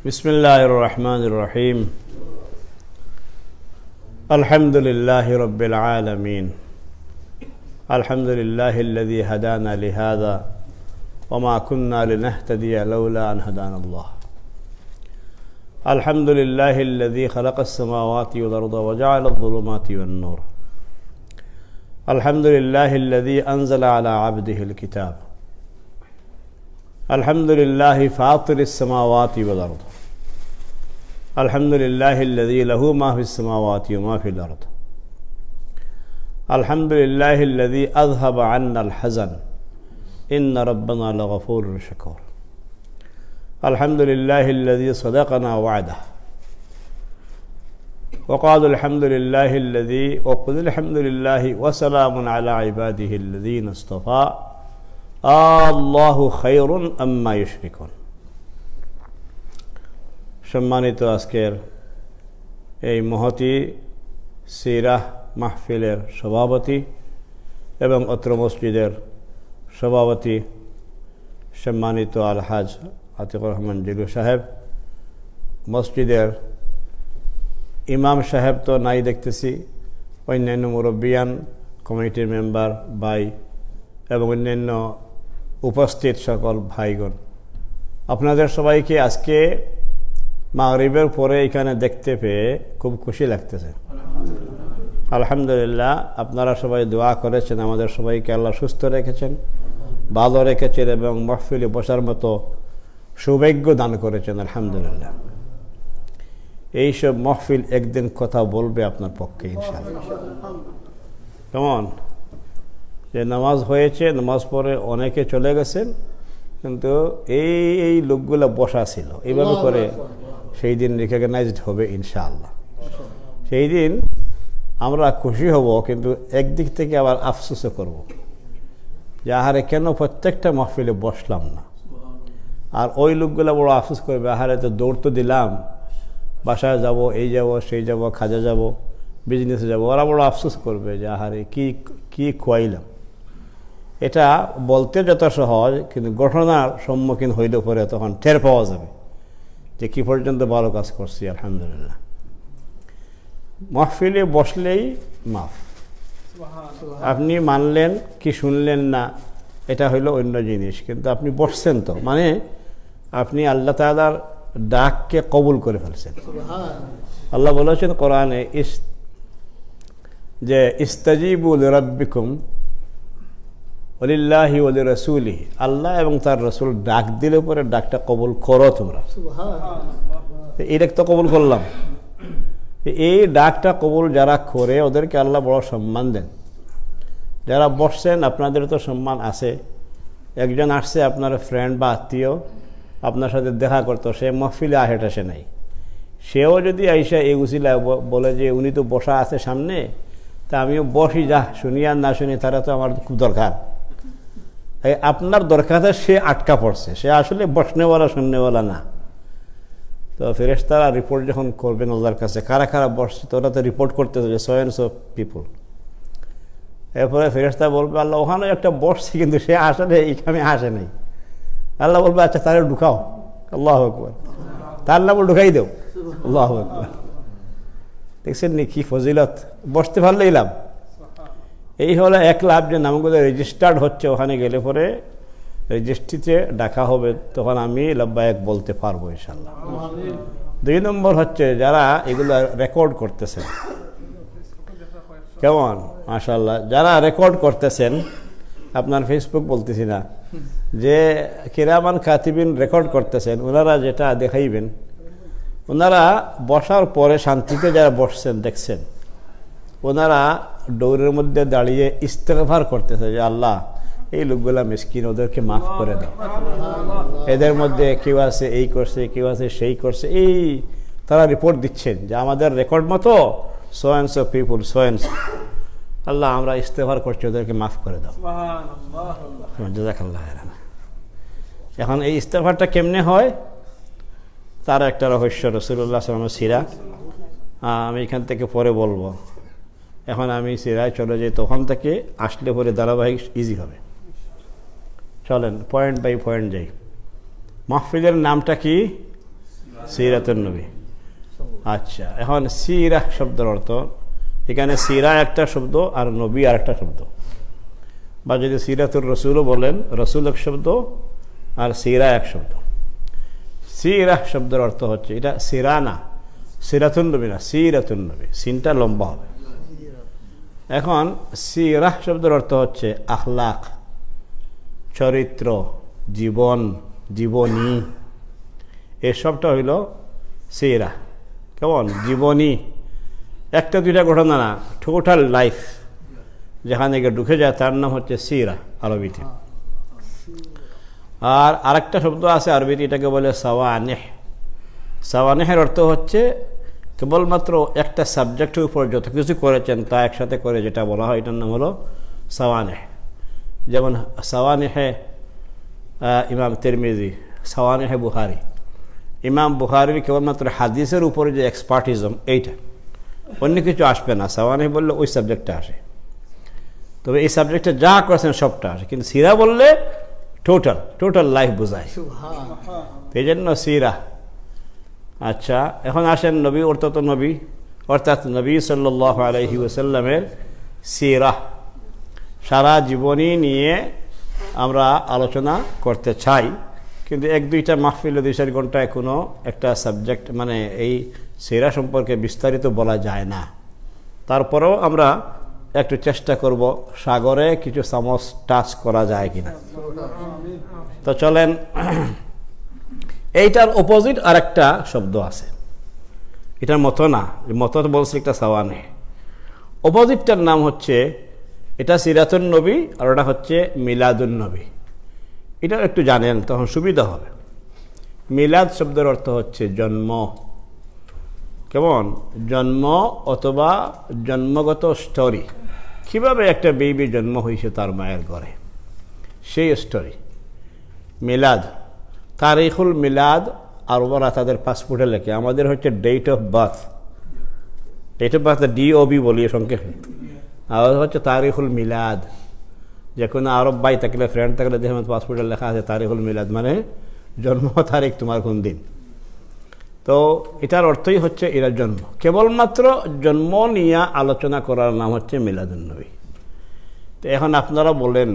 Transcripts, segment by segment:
बिस्मिल्लाहिर रहमानिर रहीम अल्हम्दुलिल्लाहि रब्बिल आलमीन अल्हम्दुलिल्लाहिल्लज़ी हदाना लिहाज़ा वमा कुन्ना लिनहतदिया लौला अन हदानल्लाह अल्हम्दुलिल्लाहिल्लज़ी खलक़स समावाति वल अर्ज़ व जअलज़ ज़ुलुमाति वन नूर अल्हम्दुलिल्लाहिल्लज़ी अंज़ला अला अब्दिहिल किताब अल्हम्दुलिल्लाहि फ़ातिरिस समावाति वल अर्ज़ अल्हम्दुलिल्लाहिल्लज़ी लहू मा फ़िस समावाति व मा फ़िल अर्ज़ अल्हम्दुलिल्लाहिल्लज़ी अज़हब अन्नल हज़न इन्न रब्बना लगफ़ूरुर शकूर अल्हम्दुलिल्लाहिल्लज़ी सदक़ना वअदह वक़ाल अल्हम्दुलिल्लाहिल्लज़ी वक़ुल अल्हम्दुलिल्लाहि वसलामुन अला इबादिहिल्लज़ीना इस्तफ़ा अल्लाहु खैरुन अम्मा युशरिकुन। सम्मानित आजकेर এই মহতি সিরাহ মাহফিলের সভাপতি এবং অত্র মসজিদের সভাপতি সম্মানিত আলহাজ আতিকুর রহমান জিলু সাহেব, মসজিদের ইমাম সাহেব তো নাই দেখতেছি, অন্যান্য মুরব্বিয়ান, কমিটির মেম্বার ভাই এবং অন্যান্য উপস্থিত সকল ভাইগণ, আপনাদের সবাইকে আজকে মাগরিবের পরে এখানে দেখতে পেয়ে খুব খুশি লাগতেছে। আলহামদুলিল্লাহ, আপনারা সবাই দোয়া করেছেন, আমাদের সবাইকে আল্লাহ সুস্থ রেখেছেন, ভালো রেখেছেন এবং মাহফিলে বসার মতো সৌভাগ্য দান করেছেন। আলহামদুলিল্লাহ, এইসব মাহফিল একদিন কথা বলবে আপনার পক্ষে ইনশাআল্লাহ। কেমন যে নামাজ হয়েছে, নামাজ পড়ে অনেকে চলে গেছেন, কিন্তু এই লোকগুলো বসা ছিল, এইভাবে করে সেই দিন রিকগনাইজড হবে ইনশাআল্লাহ। সেই দিন আমরা খুশি হব, কিন্তু একদিক থেকে আবার আফসোসও করব যে আহারে কেন প্রত্যেকটা মাহফিলে বসলাম না। আর ওই লোকগুলো বড় আফসোস করবে, আহারে তো দৌড় তো দিলাম, বাসায় যাব, এই যাব, সেই যাব, খাজা যাব, বিজনেসে যাব, ওরা বড় আফসোস করবে যে আহারে কি খোয়াইলাম। এটা বলতে যত সহজ, কিন্তু ঘটনার সম্মুখীন হইলে পরে তখন টের পাওয়া যাবে যে কি পর্যন্ত ভালো কাজ করছি। আলহামদুলিল্লাহ, মাহফিলে বসলেই মাফ। আপনি মানলেন কি শুনলেন না, এটা হইল অন্য জিনিস, কিন্তু আপনি বসছেন তো মানে আপনি আল্লাহ তাআলার ডাককে কবুল করে ফেলছেন। আল্লাহ বলেছেন কোরআনে যে ইস্তাজিবু লিরাব্বিকুম ওয়ালিল্লাহি ওয়া লিরাসূলিহি, আল্লাহ এবং তার রাসূল ডাক দিলে পরে ডাকটা কবুল করো তোমরা। এই ডাক তো কবুল করলাম, এই ডাকটা কবুল যারা করে ওদেরকে আল্লাহ বড় সম্মান দেন। যারা বসছেন আপনাদের তো সম্মান আছে। একজন আসছে আপনার ফ্রেন্ড বা আত্মীয়, আপনার সাথে দেখা করতো, সে মাহফিলে আসে নাই, সেও যদি আইসা এই উসিলায় বলে যে উনি তো বসা আছে সামনে, তা আমিও বসি, যা শুনি আর না শুনি, তারা তো আমার খুব দরকার। আপনার দরকারে সে আটকা পড়ছে, সে আসলে বসনেওয়ালা শুননেওয়ালা না। তো ফেরেশতারা রিপোর্ট যখন করবেন আল্লাহর কাছে কারা কারা বসছে, তো ওরা তো রিপোর্ট করতে হবে সো অ্যান্ড সো পিপুল। এরপরে ফেরেশতা বলবে আল্লাহ ওখানে একটা বসছে, কিন্তু সে আসলে এখানে আসে নাই। আল্লাহ বলবে আচ্ছা তাহলে ঢুকাও। আল্লাহু আকবার, তার নাম ঢুকাই দেও। আল্লাহু আকবার, দেখছেন নি কি ফজিলত, বসতে পারলেই লাভ। এই হলো এক লাভ, যে নামগুলো রেজিস্টার্ড হচ্ছে, ওখানে গেলে পরে রেজিস্ট্রিতে ডাকা হবে, তখন আমি লাব্বায়েক বলতে পারবো ইনশাআল্লাহ। 2 নম্বর হচ্ছে যারা এগুলো রেকর্ড করতেছেন। কেমন মাশাআল্লাহ, যারা রেকর্ড করতেছেন, আপনার ফেসবুক বলতেছি না, যে কিরামান কাতিবিন রেকর্ড করতেছেন, ওনারা যেটা দেখাইবেন, ওনারা বসার পরে শান্তিতে যারা বসছেন দেখছেন, ওনারা দৌড়ের মধ্যে দাঁড়িয়ে ইস্তেগফার করতেছে যে আল্লাহ এই লোকগুলা মিসকিন, ওদেরকে মাফ করে দাও। এদের মধ্যে কেউ আছে এই করছে, কেউ আছে সেই করছে, এই তারা রিপোর্ট দিচ্ছেন যে আমাদের রেকর্ড মতো so and so people, so and so, Allah আমরা ইস্তেগফার করছি, ওদেরকে মাফ করে দাও। জাযাকাল্লাহ খাইরান। এখন এই ইস্তেগফারটা কেমনে হয় তার একটা রহস্য, রাসূলুল্লাহ সাল্লাল্লাহু আলাইহি ওয়াসাল্লামের সিরা আমি এখান থেকে পরে বলবো। এখন আমি সিরায় চলে যাই, তখন থেকে আসলে পরে ধারাবাহিক ইজি হবে। চলেন পয়েন্ট বাই পয়েন্ট যাই। মাহফিলের নামটা কি? সিরাতুন নবী। আচ্ছা, এখন সিরাহ শব্দের অর্থ, এখানে সিরা একটা শব্দ আর নবী আর একটা শব্দ, বা যদি সিরাতুর রসুলও বলেন, রসুল এক শব্দ আর সিরা এক শব্দ। সিরাহ শব্দের অর্থ হচ্ছে, এটা সিরা না, সিরাতুন নবী না, সিরাতুন নবী, সিনটা লম্বা হবে। এখন সিরাহ শব্দের অর্থ হচ্ছে আখলাক, চরিত্র, জীবন, জীবনী, এসবটা হইল সিরা। কেমন? জীবনী, একটা দুইটা ঘটনা না, টোটাল লাইফ যেখানে গিয়ে ঢুকে যায় তার নাম হচ্ছে সিরা আরবিতে। আর আরেকটা শব্দ আছে আরবিতে, এটাকে বলে সাওয়ানেহ। সাওয়ানেহের অর্থ হচ্ছে কেবলমাত্র একটা সাবজেক্টের উপর যত কিছু করেছেন তা একসাথে করে যেটা বলা হয়, এটার নাম হলো সাওয়ানেহ। যেমন সাওয়ানেহে ইমাম তিরমিজি, সাওয়ানেহে বুখারী। ইমাম বুখারীর কেবলমাত্র হাদিসের উপরে যে এক্সপার্টিজম, এইটা, অন্য কিছু আসবে না। সাওয়ানেহ বললে ওই সাবজেক্টটা আসে, তবে এই সাবজেক্টে যা করেছেন সবটা আসে। কিন্তু সিরা বললে টোটাল লাইফ বোঝায়, এই জন্য সিরা। আচ্ছা, এখন আসেন নবী অর্থাৎ নবী সাল্লাল্লাহু আলাইহি ওয়াসাল্লামের সিরা, সারা জীবনী নিয়ে আমরা আলোচনা করতে চাই। কিন্তু এক দুইটা মাহফিলে 2-4 ঘন্টায় কোনো একটা সাবজেক্ট মানে এই সিরা সম্পর্কে বিস্তারিত বলা যায় না। তারপরেও আমরা একটু চেষ্টা করব সাগরে কিছু চামচ টাচ করা যায় কিনা। তো চলেন, এইটার অপোজিট আর একটা শব্দ আছে, এটার মতো না, মতো বলছে একটা সাওয়ানে, অপোজিটটার নাম হচ্ছে, এটা সিরাতুন নবী আর ওটা হচ্ছে মিলাদুন নবী। এটা একটু জানেন তখন সুবিধা হবে। মিলাদ শব্দের অর্থ হচ্ছে জন্ম। কেমন? জন্ম অথবা জন্মগত স্টোরি, কিভাবে একটা বেবি জন্ম হয়েছে তার মায়ের ঘরে, সেই স্টোরি মিলাদ। তারিখুল মিলাদ আর ওরা তাদের পাসপোর্টে লেখে, আমাদের হচ্ছে ডেট অফ বার্থ, DOB বলি সংক্ষেপে, আর হচ্ছে তারিখুল মিলাদ। যে কোনো আরব ভাই থাকলে, ফ্রেন্ড থাকলে দেখে পাসপোর্টে লেখা আছে তারিখুল মিলাদ, মানে জন্ম তারিখ তোমার কোন দিন। তো এটার অর্থই হচ্ছে এরা জন্ম। কেবলমাত্র জন্ম নিয়ে আলোচনা করার নাম হচ্ছে মিলাদুন নবী। তো এখন আপনারা বলেন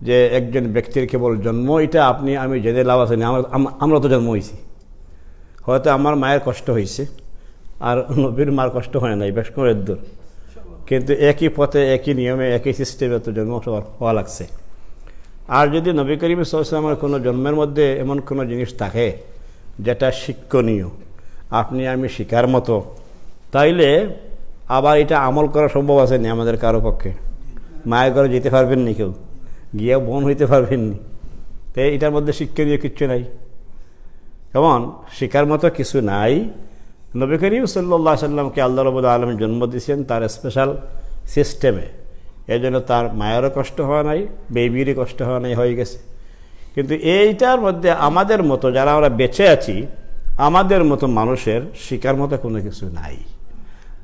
যে একজন ব্যক্তির কেবল জন্ম, এটা আমি জেনে লাভ আছে না, আমরা তো জন্ম হয়েছি, হয়তো আমার মায়ের কষ্ট হয়েছে আর নবীর মার কষ্ট হয় নাই, বেশ করে দূর, কিন্তু একই পথে, একই নিয়মে, একই সিস্টেমে তো জন্ম হওয়া লাগছে। আর যদি নবী করিম সাল্লাল্লাহু আলাইহি ওয়াসাল্লামের কোনো জন্মের মধ্যে এমন কোনো জিনিস থাকে যেটা শিক্ষণীয়, আপনি আমি শিকার মতো, তাইলে আবার এটা আমল করা সম্ভব আছে না আমাদের কারো পক্ষে? মায়ের ঘরে যেতে পারবেন নি, কেউ গিয়ে বোন হইতে পারবেন নি, তো এটার মধ্যে শিক্ষণীয় কিচ্ছু নাই। কেমন? শিকার মতো কিছু নাই। নবী করিম সাল্লাল্লাহু আলাইহি ওয়াসাল্লামকে আল্লাহ রাব্বুল আলামিন জন্ম দিয়েছেন তার স্পেশাল সিস্টেমে, এই জন্য তার মায়েরও কষ্ট হওয়া নাই, বেবিরই কষ্ট হওয়া নাই, হয়ে গেছে। কিন্তু এইটার মধ্যে আমাদের মতো যারা আমরা বেঁচে আছি, আমাদের মতো মানুষের শিকার মতো কোনো কিছু নাই।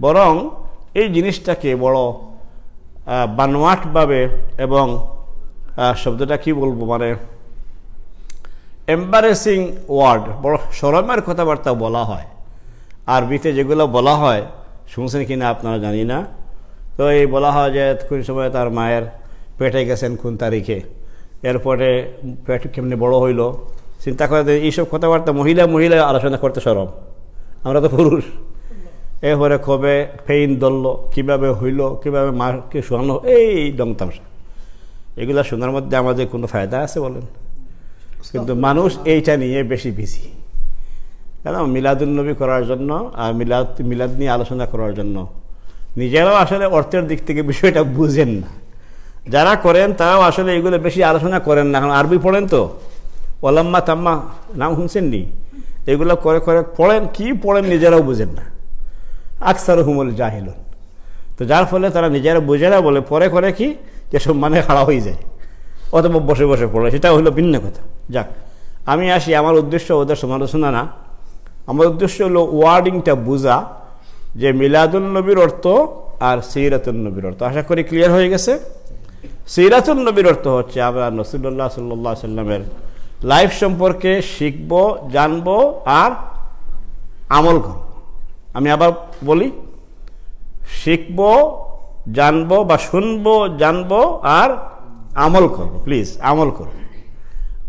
বরং এই জিনিসটাকে বড় বানোয়াটভাবে এবং শব্দটা কি বলবো, মানে এম্বারেসিং ওয়ার্ড, বড় শরমের কথাবার্তা বলা হয়। আরবিতে যেগুলো বলা হয়, শুনছেন কিনা আপনারা জানি না, তো এই বলা হয় যে কোন সময় তার মায়ের পেটে গেছেন কোন তারিখে, এরপরে পেট কেমনি বড় হইল, চিন্তা করে এইসব কথাবার্তা মহিলা আলোচনা করতে শরম, আমরা তো পুরুষ। এরপরে কবে ফেইন ধরল, কীভাবে হইল, কীভাবে মাকে শোয়ানো, এই দং তামসা, এগুলো শোনার মধ্যে আমাদের কোনো ফায়দা আছে বলেন? কিন্তু মানুষ এইটা নিয়ে বেশি বিজি, কেন? মিলাদুন নবী করার জন্য আর মিলাদ নিয়ে আলোচনা করার জন্য। নিজেরাও আসলে অর্থের দিক থেকে বিষয়টা বুঝেন না, যারা করেন তারাও আসলে এগুলো বেশি আলোচনা করেন না। এখন আরবি পড়েন তো, ওলাম্মা তাম্মা নাম শুনছেন নি, এগুলো করে পড়েন, কি পড়েন নিজেরাও বুঝেন না। আকসারুহুমুল জাহিলুন। তো যার ফলে তারা নিজেরা বুঝে না বলে পরে করে কি, যেসব মানে খাড়া হয়ে যায়, অথবা বসে বসে পড়ে, সেটা হলো ভিন্ন কথা। যাক, আমি আসি, আমার উদ্দেশ্য ওদের সমালোচনা না, আমার উদ্দেশ্য হলো ওয়ার্ডিংটা বোঝা, যে মিলাদুন নবীর অর্থ আর সিরাতুন নবীর অর্থ। আশা করি ক্লিয়ার হয়ে গেছে। সিরাতুন নবীর অর্থ হচ্ছে আমরা রাসূলুল্লাহ সাল্লাল্লাহু আলাইহি ওয়াসাল্লামের লাইফ সম্পর্কে শিখব, জানব আর আমল করব। আমি আবার বলি, শিখব, জানব বা শুনব, জানব আর আমল করব। প্লিজ আমল করব।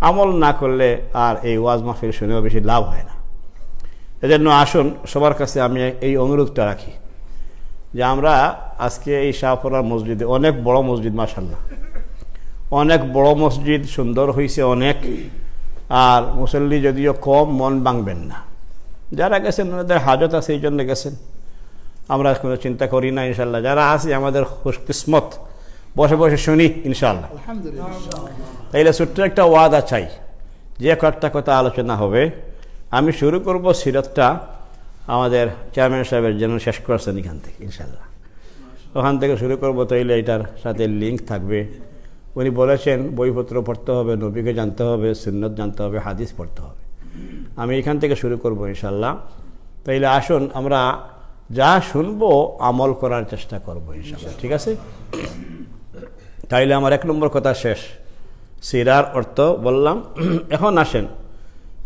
আমল না করলে আর এই ওয়াজ মাহফিল শুনেও বেশি লাভ হয় না। এজন্য আসুন, সবার কাছে আমি এই অনুরোধটা রাখি যে আমরা আজকে এই শাহপুরার মসজিদে, অনেক বড় মসজিদ মাশাআল্লাহ, অনেক বড় মসজিদ, সুন্দর হয়েছে অনেক, আর মুসল্লি যদিও কম, মন ভাঙবেন না। যারা গেছেন ওনাদের হাজত আছে, এই জন্য গেছেন, আমরা কোনো চিন্তা করি না ইনশাল্লাহ। যারা আছে আমাদের খুশকিসমত, বসে বসে শুনি ইনশাল্লাহ। তাইলে ছোট্ট একটা ওয়াদা চাই, যে কয়েকটা কথা আলোচনা হবে। আমি শুরু করব সিরাতটা আমাদের চেয়ারম্যান সাহেবের জন্য শেষ করছেন এখান থেকে ইনশাল্লাহ, ওখান থেকে শুরু করব। তাইলে এটার সাথে লিঙ্ক থাকবে। উনি বলেছেন বইপত্র পড়তে হবে, নবীকে জানতে হবে, সুন্নত জানতে হবে, হাদিস পড়তে হবে। আমি এখান থেকে শুরু করব ইনশাল্লাহ। তাইলে আসুন আমরা যা শুনবো আমল করার চেষ্টা করব ইনশাল্লাহ, ঠিক আছে? তাইলে আমার 1 নম্বর কথা শেষ, সিরার অর্থ বললাম। এখন আসেন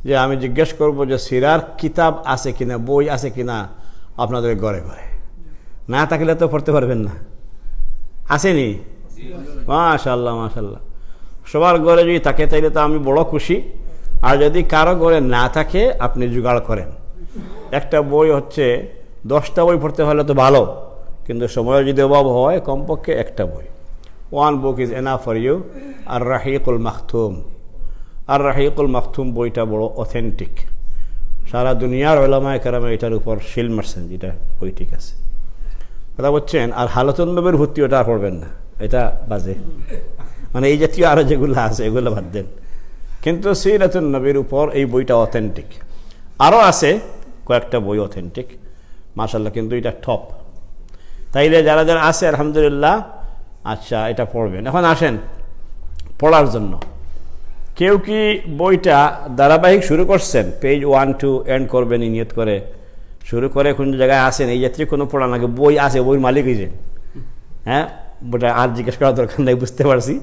যে আমি জিজ্ঞেস করব যে সিরার কিতাব আছে কিনা, বই আছে কিনা আপনাদের ঘরে ঘরে? না থাকলে তো পড়তে পারবেন না। আসেনি? মাশাআল্লাহ মাশাআল্লাহ, সবার ঘরে যদি থাকে তাইলে তো আমি বড় খুশি। আর যদি কারো ঘরে না থাকে, আপনি জোগাড় করেন। একটা বই হচ্ছে 10টা বই পড়তে হলে তো ভালো, কিন্তু সময় যদি অভাব হয়, কমপক্ষে একটা বই। 1 book is enough for you। আর রাহিকুল মাখতুম, আর রাহিকুল মাখতুম বইটা বড় অথেন্টিক, সারা দুনিয়ার উলামায়ে কেরামে এটার উপর শিল মারছেন, যেটা বই ঠিক আছে, কথা বলছেন। আর হালাতুন নবীর ভর্তি ওটা পড়বেন না, এটা বাজে, মানে এই জাতীয় আরো যেগুলো আছে এগুলো বাদ দেন। কিন্তু সিরাতুন নবীর উপর এই বইটা অথেন্টিক। আরও আছে কয়েকটা বই অথেন্টিক মাশাআল্লাহ, কিন্তু এটা টপ। তাইলে যারা যারা আছে আলহামদুলিল্লাহ, আচ্ছা এটা পড়বেন। এখন আসেন পড়ার জন্য। কেউ কি বইটা ধারাবাহিক শুরু করছেন, পেজ 1 to এন্ড করবেন নিয়ত করে, শুরু করে কোন জায়গায় আসেন? এই জাতীয় কোনো পড়া নাকি বই আছে, বইয়ের মালিক হয়েছেন? হ্যাঁ, বইটা আর জিজ্ঞেস করার দরকার নেই, বুঝতে পারছি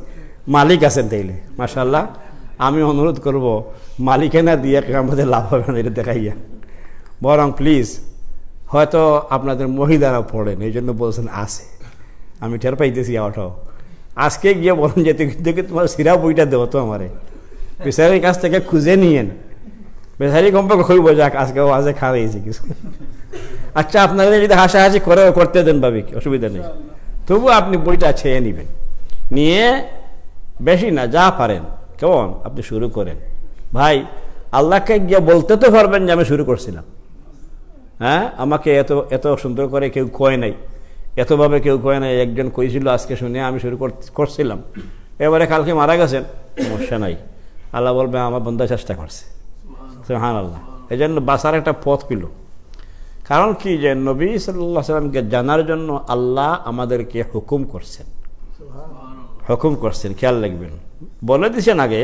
মালিক আছেন। তাইলে মাশাআল্লাহ, আমি অনুরোধ করব মালিকানা দিয়ে আমাদের লাভ হবে না এটা দেখাইয়া, বরং প্লিজ, হয়তো আপনাদের মহিলারা পড়েন এই জন্য বলছেন আছে, আমি টের পাইতেছি। ওটাও আজকে গিয়ে বলেন যে দেখে তোমার সিরা বইটা দেবো তো আমারে, বেচারির কাছ থেকে খুঁজে নিয়েন। বেচারি কমপক্ষে খুঁজবো, যাক আজকে আজে খাওয়াইছে কিছু। আচ্ছা আপনারা যদি হাসাহাসি করে করতে দেন ভাবি, অসুবিধা নেই, তবু আপনি বইটা ছেয়ে নেবেন, নিয়ে বেশি না যা পারেন কেমন আপনি শুরু করেন। ভাই আল্লাহকে গিয়ে বলতে তো পারবেন যে আমি শুরু করছিলাম। হ্যাঁ, আমাকে এত এত সুন্দর করে কেউ কয় নাই, এতভাবে কেউ কয় নাই। একজন কইছিল আজকে শুনে আমি শুরু করছিলাম, এবারে কালকে মারা গেছেন, সমস্যা নাই, আল্লাহ বলবে আমার বন্ধা চেষ্টা করছে। সুবহানাল্লাহ। এই জন্য বাঁচার একটা পথ পেল। কারণ কি, যে নবী সাল্লাল্লাহু আলাইহি ওয়াসাল্লামকে জানার জন্য আল্লাহ আমাদেরকে হুকুম করছেন, খেয়াল রাখবেন। বলে দিয়েছেন আগে,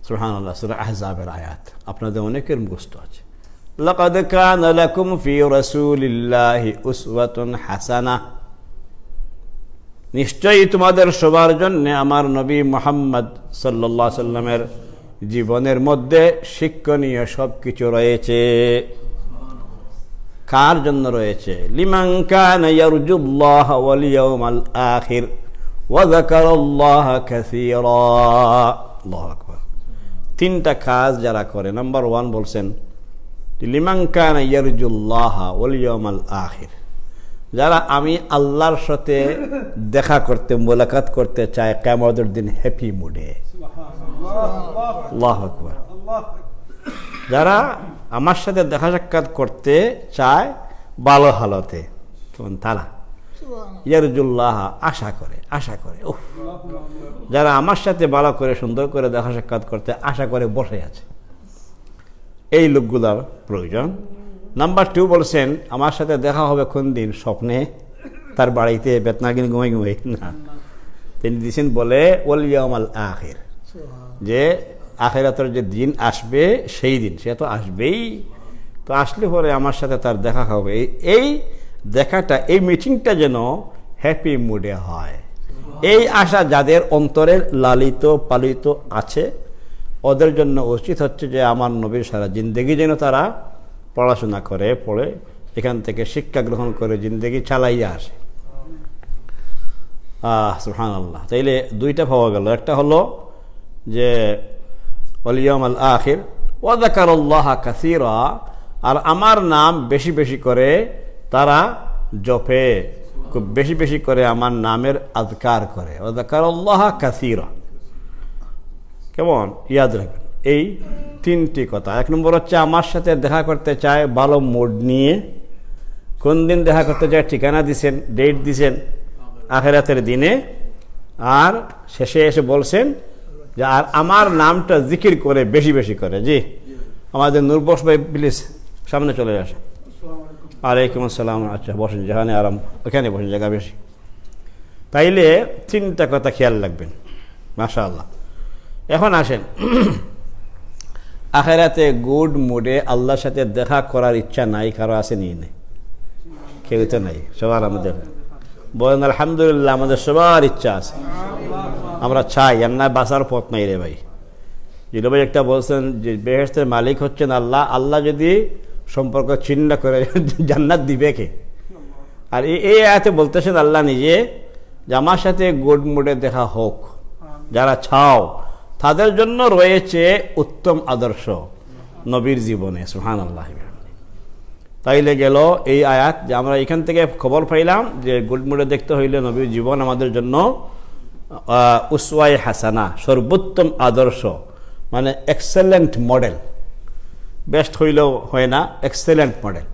সুবহানাল্লাহ, সূরা আহজাবের আয়াত আপনাদের অনেকের মুখস্থ আছে। লাকাদ কানা লাকুম ফি রাসূলিল্লাহি উসওয়াতুন হাসানাহ, নিশ্চয়ই তোমাদের সবার জন্য আমার নবী মুহাম্মদ সাল্লাল্লাহু আলাইহি ওয়াসাল্লামের জীবনের মধ্যে শিক্ষণীয় সবকিছু রয়েছে। কার জন্য রয়েছে? লিমান কানা ইয়ারজুল্লাহ ওয়াল ইয়াউমাল আখির ওয়া যাকারাল্লাহ কাসীরা। আল্লাহু আকবার। 3টা কাজ যারা করে, নাম্বার 1 বলছেন লিমান কানা ইয়ারজুল্লাহ ওয়াল ইয়াউমাল আখির, যারা আমি আল্লাহর সাথে দেখা করতে, মোলাকাত করতে চায় কিয়ামতের দিন হ্যাপি মুডে। আল্লাহু আকবার। যারা আমার সাথে দেখা সাক্ষাৎ করতে চায় ভালো হালতে, তারা ইয়ারজুল্লাহ আশা করে। যারা আমার সাথে ভালো করে সুন্দর করে দেখা সাক্ষাৎ করতে আশা করে বসে আছে, এই লোকগুলার প্রয়োজন। নাম্বার 2 বলছেন আমার সাথে দেখা হবে কোন দিন? স্বপ্নে, তার বাড়িতে বেতনাগিন ঘুমাই না। তিনি দিয়েছেন বলে ওয়াল ইয়াউমাল আখির, যে আখিরাতের যে দিন আসবে সেই দিন, সে তো আসবেই, তো আসলে পরে আমার সাথে তার দেখা হবে। এই দেখাটা, এই মিটিংটা যেন হ্যাপি মুডে হয়, এই আশা যাদের অন্তরের লালিত পালিত আছে, ওদের জন্য উচিত হচ্ছে যে আমার নবীর সারা জিন্দেগি যেন তারা পড়াশোনা করে, পড়ে এখান থেকে শিক্ষা গ্রহণ করে জিন্দেগি চালাইয়া আসে। সুবহানাল্লাহ। তাইলে দুইটা পাওয়া গেল, একটা হলো যে ওয়াল ইয়াউমাল আখির ওয়া যাকারাল্লাহা কাসীরা, আর আমার নাম বেশি বেশি করে তারা জপে, খুব বেশি বেশি করে আমার নামের আযকার করে। ওয়া যাকারাল্লাহা কাসীরা, কেমন ইয়াদ রাখবেন এই তিনটি কথা। এক নম্বর হচ্ছে আমার সাথে দেখা করতে চায় ভালো মুড নিয়ে, কোন দিন দেখা করতে চায় ঠিকানা দিছেন, ডেট দিছেন আখিরাতের দিনে, আর শেষে এসে বলছেন যে আর আমার নামটা জিকির করে বেশি বেশি করে। জি, আমাদের নূরবশ ভাই প্লিজ সামনে চলে আসে। ওয়ালাইকুম আসসালাম। আচ্ছা বসেন, যেখানে আরাম ওখানে বসেন, জায়গা বেশি। তাইলে তিনটা কথা খেয়াল রাখবেন। মাশাআল্লাহ। এখন আসেন, আখিরাতে গুড মুডে আল্লাহর সাথে দেখা করার ইচ্ছা নাই কারো? আছে নি? নেই, কেউ তো নাই, সবার আমাদের বলেন আলহামদুলিল্লাহ, আমাদের সবার ইচ্ছা আছে, আমরা চাই, আর না বাঁচার পথ নাই রে ভাই। জিলো ভাই একটা বলছেন যে বেহেশতের মালিক হচ্ছেন আল্লাহ, আল্লাহ যদি সম্পর্ক ছিন্ন করে জান্নাত দিবে কে? আর এই আয়াতে বলতেছেন আল্লাহ নিজে যে আমার সাথে গুড মুডে দেখা হোক, যারা চাও তাদের জন্য রয়েছে উত্তম আদর্শ নবীর জীবনে। সুবহানাল্লাহ। তাইলে গেল এই আয়াত যে আমরা এখান থেকে খবর পাইলাম যে গুড মুডে দেখতে হইলে নবীর জীবন আমাদের জন্য উসওয়ায়ে হাসানা, সর্বোত্তম আদর্শ, মানে এক্সেলেন্ট মডেল। বেস্ট হইলেও হয় না, এক্সেলেন্ট মডেল।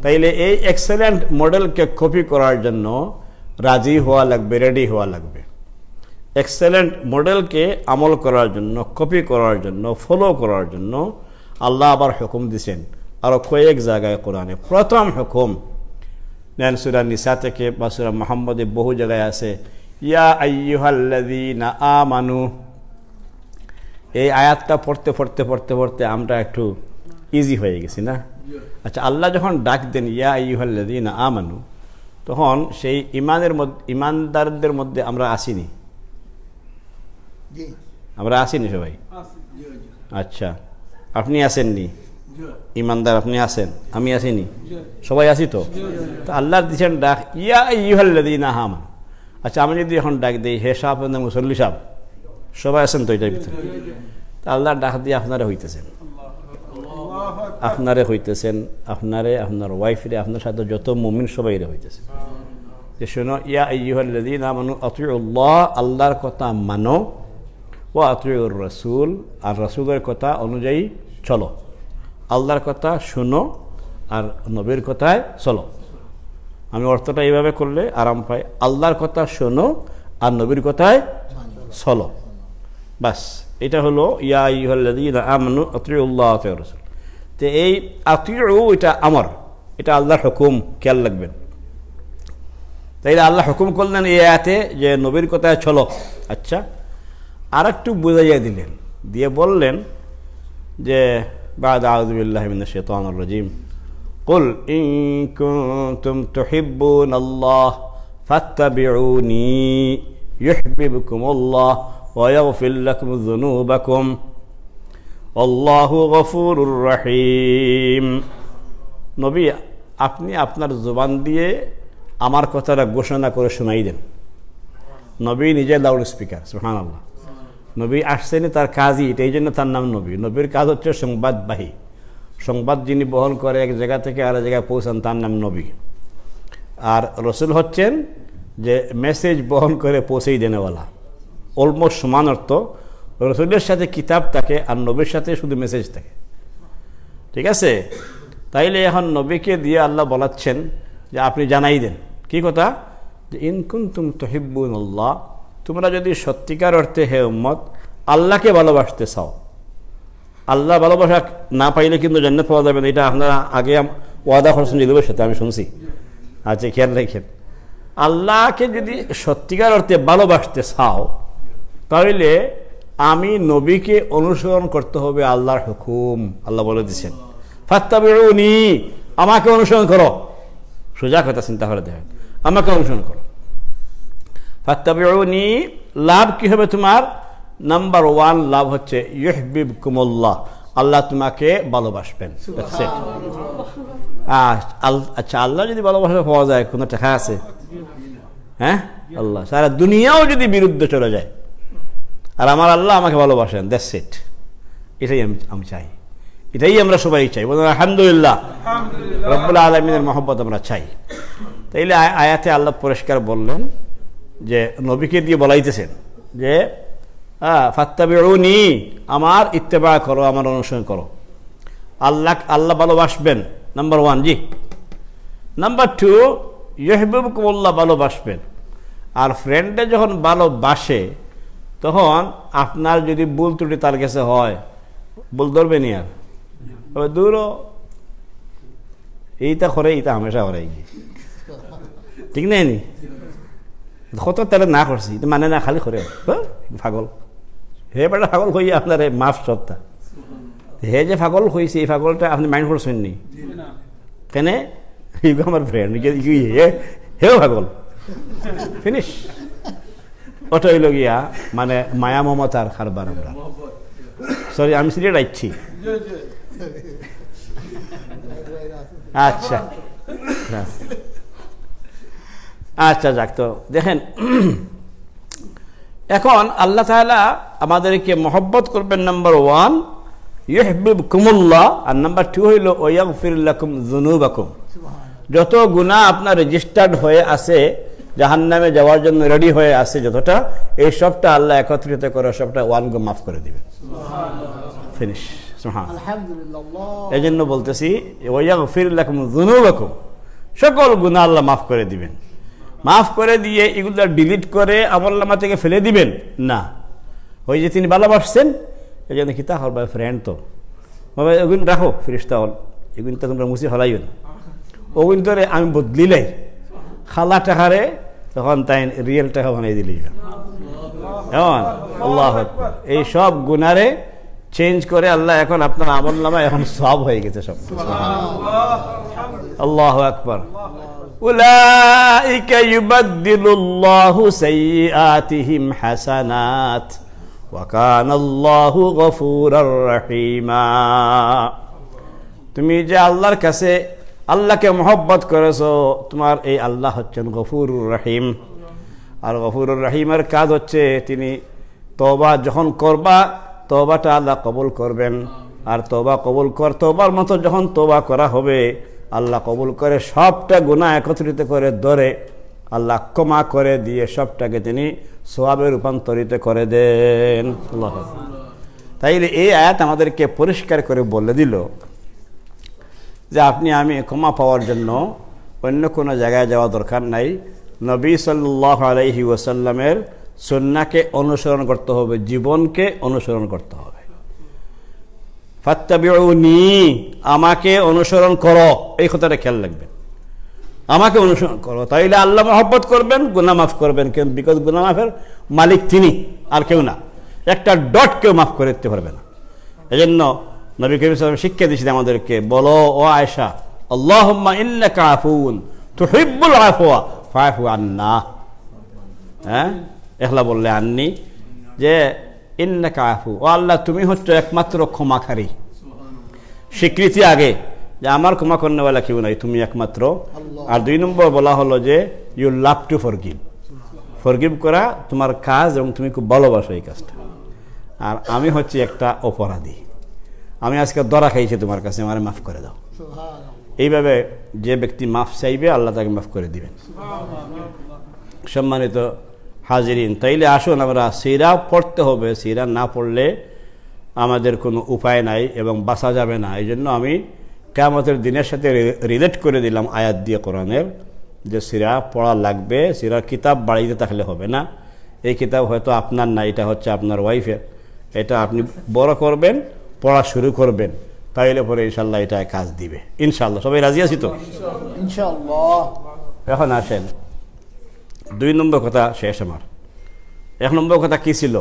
তাইলে এই এক্সেলেন্ট মডেলকে কপি করার জন্য রাজি হওয়া লাগবে, রেডি হওয়া লাগবে। এক্সেলেন্ট মডেলকে আমল করার জন্য, কপি করার জন্য, ফলো করার জন্য আল্লাহ আবার হুকুম দিছেন আরো কয়েক জায়গায় কোরআনে। প্রথম হুকুম নেন সূরা নিসা থেকে বা সূরা মুহাম্মদে বহু জায়গায় আছে, ইয়া আইয়ুহাল্লাযীনা আমানু। এই আয়াতটা পড়তে পড়তে পড়তে পড়তে আমরা একটু ইজি হয়ে গেছি না? আচ্ছা, আল্লাহ যখন ডাক দেন ইয়া আইয়ুহাল্লাযীনা আমানু, তখন সেই ইমানদারদের মধ্যে আমরা আসিনি? আমরা আসিনি সবাই? আচ্ছা, আপনি আসেননি? ইমানদার আপনি আছেন, আমি আসিনি, সবাই আসি তো? আল্লাহ দিচ্ছেন ডাক ইয়া আইয়ুহাল্লাযীনা আমানু। আচ্ছা, আমি যদি এখন ডাক দিই হে সাহেব, মুসল্লি সাহেব, সবাই আছেন তো এটার ভিতরে? তা আল্লাহ ডাক দিয়ে আপনারা হইতেছেন, আপনারে হইতেছেন, আপনারে, আপনার ওয়াইফরে, আপনার সাথে যত মুমিন সবাই হইতেছে যে শোনো ইয়া আইয়ুহাল্লাযীনা আমানু আতিউল্লাহ, আল্লাহর কথা মানো, ওয়া আতিউর রাসূল, আর রাসূলের কথা অনুযায়ী চলো। আল্লাহর কথা শুনো আর নবীর কথায় চলো। আমি অর্থটা এইভাবে করলে আরাম পাই, আল্লাহর কথা শোনো আর নবীর কথায় চলো, বাস। এটা হলো ইয়া আইয়ুহাল্লাযীনা আমানু আতিউল্লাহ ওয়া আতিউর রাসূল। তো এই আতিউ এটা আমর, এটা আল্লাহর হুকুম, খেয়াল রাখবেন। তাই আল্লাহ হুকুম করলেন এই আয়াতে যে নবীর কথায় চলো। আচ্ছা, আর একটু বুঝাইয়া দিলেন, দিয়ে বললেন যে বা'দ আউযু বিল্লাহি মিনাশ শাইতানির রাজীম, কুল ইন কুনতুম তুহিব্বুনাল্লাহ ফাত্তাবিউনি ইউহিব্বুকুমুল্লাহ ওয়া ইয়াগফির লাকুম যুনুবাকুম আল্লাহু গফুরুর রহিম। নবী, আপনি আপনার জবান দিয়ে আমার কথাটা ঘোষণা করে শোনাই দেন। নবী নিজে লাউড স্পিকার। সুবহানাল্লাহ। নবী আসছেনই তার কাজই এটা, এই জন্য তার নাম নবী। নবীর কাজ হচ্ছে সংবাদবাহী, সংবাদ যিনি বহন করে এক জায়গা থেকে আরেক জায়গায় পৌঁছান, তার নাম নবী। আর রসুল হচ্ছেন যে মেসেজ বহন করে পৌঁছেই দেনেওয়ালা। অলমোস্ট সমান অর্থ। রসুলের সাথে কিতাব থাকে আর নবীর সাথে শুধু মেসেজ থাকে, ঠিক আছে? তাইলে এখন নবীকে দিয়ে আল্লাহ বলাচ্ছেন যে আপনি জানাই দেন কি কথা, যে ইন কুনতুম তুহিব্বুনাল্লাহ, তোমরা যদি সত্যিকার অর্থে হে উম্মত আল্লাহকে ভালোবাসতে চাও। আল্লাহ ভালোবাসা না পাইলে কিন্তু জান্নাত পাওয়া যাবে না, এটা আপনারা আগে ওয়াদা করছেন জিলুবের সাথে, আমি শুনছি। আচ্ছা, খেয়াল রাখেন, আল্লাহকে যদি সত্যিকার অর্থে ভালোবাসতে চাও তাহলে আমি নবীকে অনুসরণ করতে হবে আল্লাহর হুকুম। আল্লাহ বলে দিচ্ছেন ফাত্তাবিউনি, আমাকে অনুসরণ করো। সোজা কথা চিন্তা করে দেখেন, আমাকে অনুসরণ করো। ফাত্তাবিউনি, লাভ কি হবে তোমার? নাম্বার 1 লাভ হচ্ছে ইউহিব্বুকুমুল্লাহ, আল্লাহ তোমাকে ভালোবাসবেন। আচ্ছা, আল্লাহ যদি ভালোবাসা পাওয়া যায় কোনো টাকা আছে? হ্যাঁ, আল্লাহ সারা দুনিয়াও যদি বিরুদ্ধে চলে যায় আর আমার আল্লাহ আমাকে ভালোবাসেন, দ্যাটস ইট। এটাই আমি চাই, এটাই আমরা সবাই চাই। বলুন আলহামদুলিল্লাহ, রব্বুল আলামিনের মহব্বত আমরা চাই। তাইলে আয়াতে আল্লাহ পরিষ্কার বললেন যে নবীকে দিয়ে বলাইতেছেন যে ফাত্তাবিউনি, আমার ইত্তেবা করো, আমার অনুসরণ করো। আল্লাহ ভালোবাসবেন, নাম্বার 1। জি, নাম্বার 2 ইউহিব্বুকুমুল্লাহ, ভালোবাসবেন। আর ফ্রেন্ডে যখন ভালোবাসে তখন আপনার যদি ভুল ত্রুটি তার কাছে হয়, ভুল ধরবে নি আর দূর এইটা করে, এইটা হামেশা করে, ঠিক নাই নি কত তাহলে না করছি মানে না, খালি করে পাগল হে বেটা, পাগল হইয়া আপনার মাফ সত্তা হে যে পাগল হয়েছে, এই পাগলটা আপনি মাইন্ড করছেন নি কেন? আমার ফ্রেন্ড হেও পাগল, ফিনিশ। ওটা হইল গিয়া মানে মায়া মমতার কারবার। আমরা সরি, আমি সিরিয়াল আইছি। আচ্ছা আচ্ছা, যাক। তো দেখেন, এখন আল্লাহ তাআলা আমাদেরকে মহব্বত করবেন, নাম্বার 1 ইউহিব্বুকুমুল্লাহ, আর নাম্বার 2 হইল ওয়াগফির লাকুম যুনুবাকুম। যত গুনাহ আপনার রেজিস্টার্ড হয়ে আছে, জাহান্নামে যাওয়ার জন্য রেডি হয়ে আছে যতটা, এই সবটা আল্লাহ একত্রিত করে সবটা ওয়ানগো মাফ করে দিবেন। ফিনিশ, সুবহানাল্লাহ। এই জন্য বলতেছি ওয়াগফির লাকুম যুনুবাকুম, সকল গুনাহ আল্লাহ মাফ করে দিবেন। মাফ করে দিয়ে এগুলো ডিলিট করে আমলনামা থেকে ফেলে দিবেন না। ওই যে তিনি ভালোবাসছেন, এই জন্য কিতা হল ফ্রেন্ড, তো ওগুন রাখো ফিরিস্তা হল, এগুন তো তোমরা মুছি হলাইও না, ওগুন তো আমি বদলিলাই খালা টাকারে, তখন তাই রিয়েল টাকা বানাই দিলি। আল্লাহ, এই সব গুনারে চেঞ্জ করে আল্লাহ এখন আপনার আমলনামা এখন সব হয়ে গেছে সব। আল্লাহু আকবার। উলাইকা ইউবাদদিলুল্লাহু সাইয়্যাতিহিম হাসানাত ওয়া কানাল্লাহু গফুরার রহিমা। তুমি যে আল্লাহর কাছে আল্লাহকে মহব্বত করেছো, তোমার এই আল্লাহ হচ্ছেন গফুরুর রহিম। আর গফুরুর রহিমের কাজ হচ্ছে তিনি তওবা যখন করবা, তওবাটা আল্লাহ কবুল করবেন। আর তওবা কবুল তওবার মতো যখন তওবা করা হবে, আল্লাহ কবুল করে সবটা গুনাহ একত্রিত করে ধরে আল্লাহ ক্ষমা করে দিয়ে সবটাকে তিনি সওয়াবে রূপান্তরিত করে দেন। আল্লাহ। তাইলে এই আয়াত আমাদেরকে পরিষ্কার করে বলে দিল যে আপনি আমি ক্ষমা পাওয়ার জন্য অন্য কোনো জায়গায় যাওয়া দরকার নাই। নবী সাল্লাল্লাহু আলাইহি ওয়াসাল্লামের সুন্নাহকে অনুসরণ করতে হবে, জীবনকে অনুসরণ করতে হবে। ফাত্তাবিউনি, আমাকে অনুসরণ করো, এই কথাটা খেয়াল রাখবেন। আমাকে অনুসরণ করো, তাইলে আল্লাহ মহব্বত করবেন, গুনাহ মাফ করবেন। কেন? বিকজ গুনাহ মাফের মালিক তিনি, আর কেউ না। একটা ডট কেউ মাফ করে দিতে পারবে না। এই জন্য নবী করিম সাল্লাল্লাহু আলাইহি ওয়াসাল্লাম শিক্ষা দিয়েছেন আমাদেরকে, বলো ও আয়েশা, আল্লাহুম্মা ইন্নাকা আফুউন তুহিব্বুল আফওয়া ফাআফু আন্না। হ্যাঁ, এখলা বললে আন্নি, যে ইন্নাকা আফু, ও আল্লাহ তুমি হচ্ছে একমাত্র ক্ষমাকারী। স্বীকৃতি আগে যে আমার ক্ষমা করনেওয়ালা কেউ নাই, তুমি একমাত্র। আর 2 নম্বর বলা হলো যে you love to forgive, forgive করা তোমার কাজ এবং তুমি খুব ভালোবাসো এই কাজটা। আর আমি হচ্ছে একটা অপরাধী, আমি আজকে ধরা খাইছি তোমার কাছে, আমারে মাফ করে দাও। এইভাবে যে ব্যক্তি মাফ চাইবে আল্লাহ তাকে মাফ করে দিবেন। সম্মানিত হাজিরিন, তাইলে আসুন আমরা সিরা পড়তে হবে। সিরা না পড়লে আমাদের কোনো উপায় নাই এবং বাঁচা যাবে না। এই জন্য আমি কিয়ামতের দিনের সাথে রিলেট করে দিলাম আয়াত দিয়ে কোরআনের, যে সিরা পড়া লাগবে। সিরার কিতাব বাড়িতে থাকলে হবে না। এই কিতাব হয়তো আপনার না, এটা হচ্ছে আপনার ওয়াইফের। এটা আপনি বড় করবেন, পড়া শুরু করবেন, তাইলে পরে ইনশাল্লাহ এটা কাজ দিবে ইনশাল্লাহ। সবাই রাজি আছি তো ইনশাল্লাহ? এখন আসেন 2 নম্বর কথা শেষ আমার। 1 নম্বর কথা কি ছিল?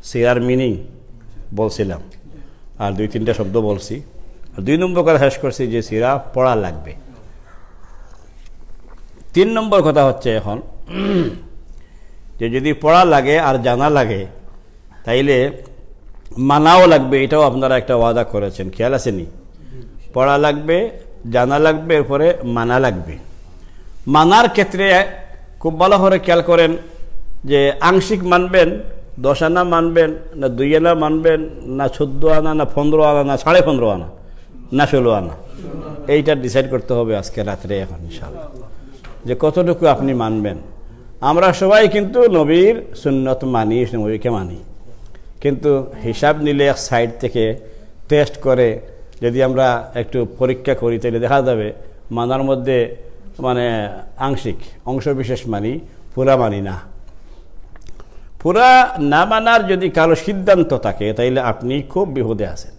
সিরার মিনিং বলছিলাম, আর 2-3টা শব্দ বলছি। আর 2 নম্বর কথা শেষ করছি যে সিরা পড়া লাগবে। 3 নম্বর কথা হচ্ছে এখন যে যদি পড়া লাগে আর জানা লাগে তাইলে মানাও লাগবে, এটাও আপনারা একটা ওয়াদা করেছেন, খেয়াল আসেনি? পড়া লাগবে, জানা লাগবে, এরপরে মানা লাগবে। মানার ক্ষেত্রে খুব ভালো করে খেয়াল করেন যে আংশিক মানবেন, 10 আনা মানবেন না 2 আনা মানবেন না 14 আনা না 15 আনা না 15.5 আনা না 16 আনা, এইটা ডিসাইড করতে হবে আজকে রাত্রে এখন ইনশাআল্লাহ, যে কতটুকু আপনি মানবেন। আমরা সবাই কিন্তু নবীর সুন্নত মানি, নবীকে মানি, কিন্তু হিসাব নিলে এক সাইড থেকে টেস্ট করে যদি আমরা একটু পরীক্ষা করি তাহলে দেখা যাবে মানার মধ্যে মানে আংশিক অংশ বিশেষ মানি, পুরা মানি না। পুরা না মানার যদি কারো সিদ্ধান্ত থাকে তাইলে আপনি খুব বিপদে আছেন।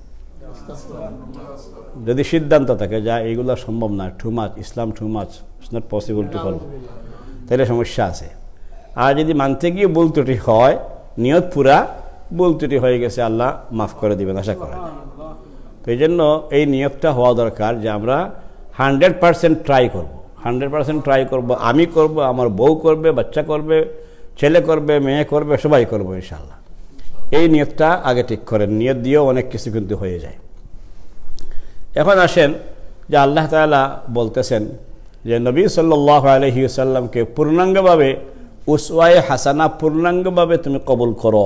যদি সিদ্ধান্ত থাকে যা এইগুলো সম্ভব না, too much, Islam too much, it's not possible to follow, তাইলে সমস্যা আছে। আর যদি মানতে গিয়ে ভুল ত্রুটি হয়, নিয়ত পুরা, ভুল ত্রুটি হয়ে গেছে, আল্লাহ মাফ করে দিবেন আশা করা যায়। তো এই জন্য এই নিয়তটা হওয়া দরকার যে আমরা 100% ট্রাই করব, 100% ট্রাই করব, আমি করব, আমার বউ করবে, বাচ্চা করবে, ছেলে করবে, মেয়ে করবে, সবাই করবো ইনশাআল্লাহ। এই নিয়তটা আগে ঠিক করেন, নিয়ত দিয়েও অনেক কিছু কিন্তু হয়ে যায়। এখন আসেন যে আল্লাহ তাআলা বলতেছেন যে নবী সাল্লাল্লাহু আলাইহি ওয়াসাল্লামকে পূর্ণাঙ্গভাবে উসওয়ায়ে হাসানা পূর্ণাঙ্গভাবে তুমি কবুল করো।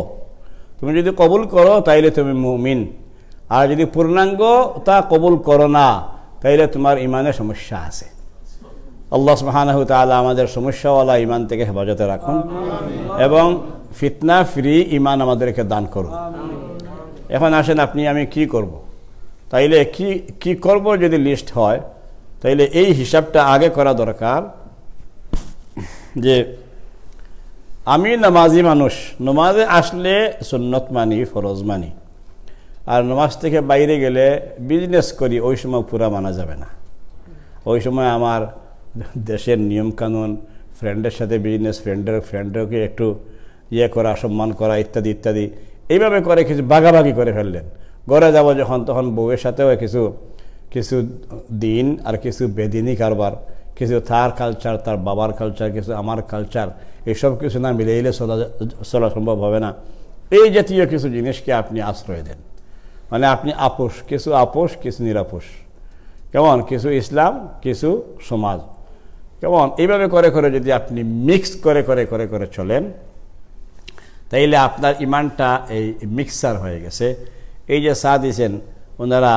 তুমি যদি কবুল করো তাইলে তুমি মুমিন, আর যদি পূর্ণাঙ্গ তা কবুল করো না তাইলে তোমার ইমানের সমস্যা আছে। আল্লাহ সুবহানাহু ওয়া তাআলা আমাদের সমস্যাওয়ালা ইমান থেকে হেফাজতে রাখুন এবং ফিতনা ফ্রি ইমান আমাদেরকে দান করুন। এখন আসেন আপনি আমি কি করব, তাইলে কি করব যদি লিস্ট হয় তাইলে এই হিসাবটা আগে করা দরকার যে আমি নামাজি মানুষ, নামাজে আসলে সুন্নত মানি, ফরজ মানি, আর নামাজ থেকে বাইরে গেলে বিজনেস করি, ওই সময় পুরা মানা যাবে না। ওই সময় আমার দেশের নিয়মকানুন, ফ্রেন্ডের সাথে বিজনেস, ফ্রেন্ডকে একটু করা, সম্মান করা ইত্যাদি ইত্যাদি, এইভাবে করে কিছু ভাগাভাগি করে ফেললেন। ঘরে যাব যখন তখন বউয়ের সাথেও কিছু দিন আর কিছু বেদিনী কারবার, কিছু তার কালচার, তার বাবার কালচার, কিছু আমার কালচার, এইসব কিছু না মিলেইলে চলা সম্ভব হবে না। এই জাতীয় কিছু জিনিসকে আপনি আশ্রয় দেন, মানে আপনি কিছু নিরাপোষ, কেমন কিছু ইসলাম কিছু সমাজ, কেমন এইভাবে করে করে যদি আপনি মিক্স করে করে করে করে চলেন তাইলে আপনার ইমানটা এই মিক্সার হয়ে গেছে। এই যে চা দিয়েছেন, ওনারা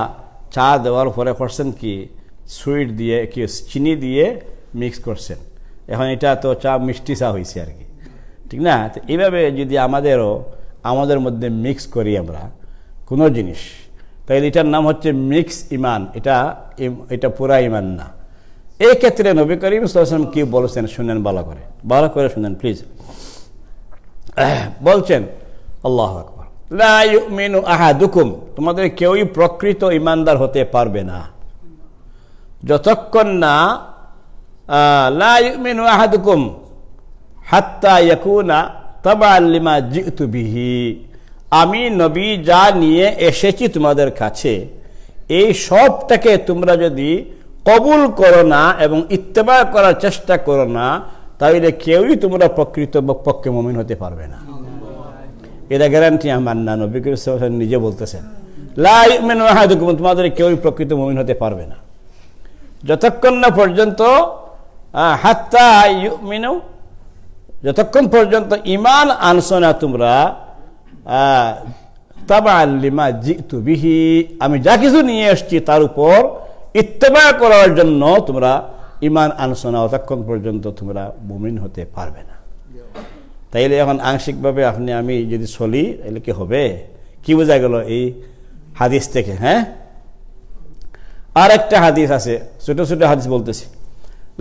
চা দেওয়ার পরে করছেন কি সুইট দিয়ে, কি চিনি দিয়ে মিক্স করছেন, এখন এটা তো চা মিষ্টি চা হয়েছে আর কি, ঠিক না? তো এইভাবে যদি আমাদের মধ্যে মিক্স করি আমরা কোনো জিনিস, তাইলে এটার নাম হচ্ছে মিক্স ইমান, এটা পুরা ইমান না। এই ক্ষেত্রে নবী করিম সাল্লাল্লাহু আলাইহি ওয়াসাল্লাম কি বলেছেন শুনেন, ভালো করে শুনেন প্লিজ। বলছেন আল্লাহু আকবার, লা ইউমিনু আহাদুকুম, তোমাদের কেউই প্রকৃত ইমানদার হতে পারবে না যতক্ষণ না লা ইউমিনু আহাদুকুম হাত্তা ইয়াকুনা তাবা'আন লিমা জিতু বিহি, আমি নবী যা নিয়ে এসেছি তোমাদের কাছে এই সবটাকে তোমরা যদি কবুল করো না এবং ইত্তেবা করার চেষ্টা করো না তাহলে কেউই তোমরা প্রকৃত পক্ষে মুমিন হতে পারবে না। এটা গ্যারান্টি আমার না, নবী করিম সাল্লাল্লাহু আলাইহি ওয়াসাল্লাম নিজে বলতেছেন লা ইউমিনু আহাদুকুম, তোমাদের কেউই প্রকৃত মুমিন হতে পারবে না যতক্ষণ না পর্যন্ত হাত্তা ইউমিনু, যতক্ষণ পর্যন্ত ইমান আনছো না তোমরা তাবা'আন লিমা জিতু বিহি, আমি যা কিছু নিয়ে এসেছি তার উপর ইত্তেবা করার জন্য তোমরা ইমান আনছো না, ততক্ষণ পর্যন্ত তোমরা মুমিন হতে পারবে না। তাইলে এখন আংশিকভাবে আমি যদি চলি তাহলে কি হবে, কি বোঝা গেল এই হাদিস থেকে? হ্যাঁ, আর একটা হাদিস আছে, ছোট ছোট হাদিস বলতেছি।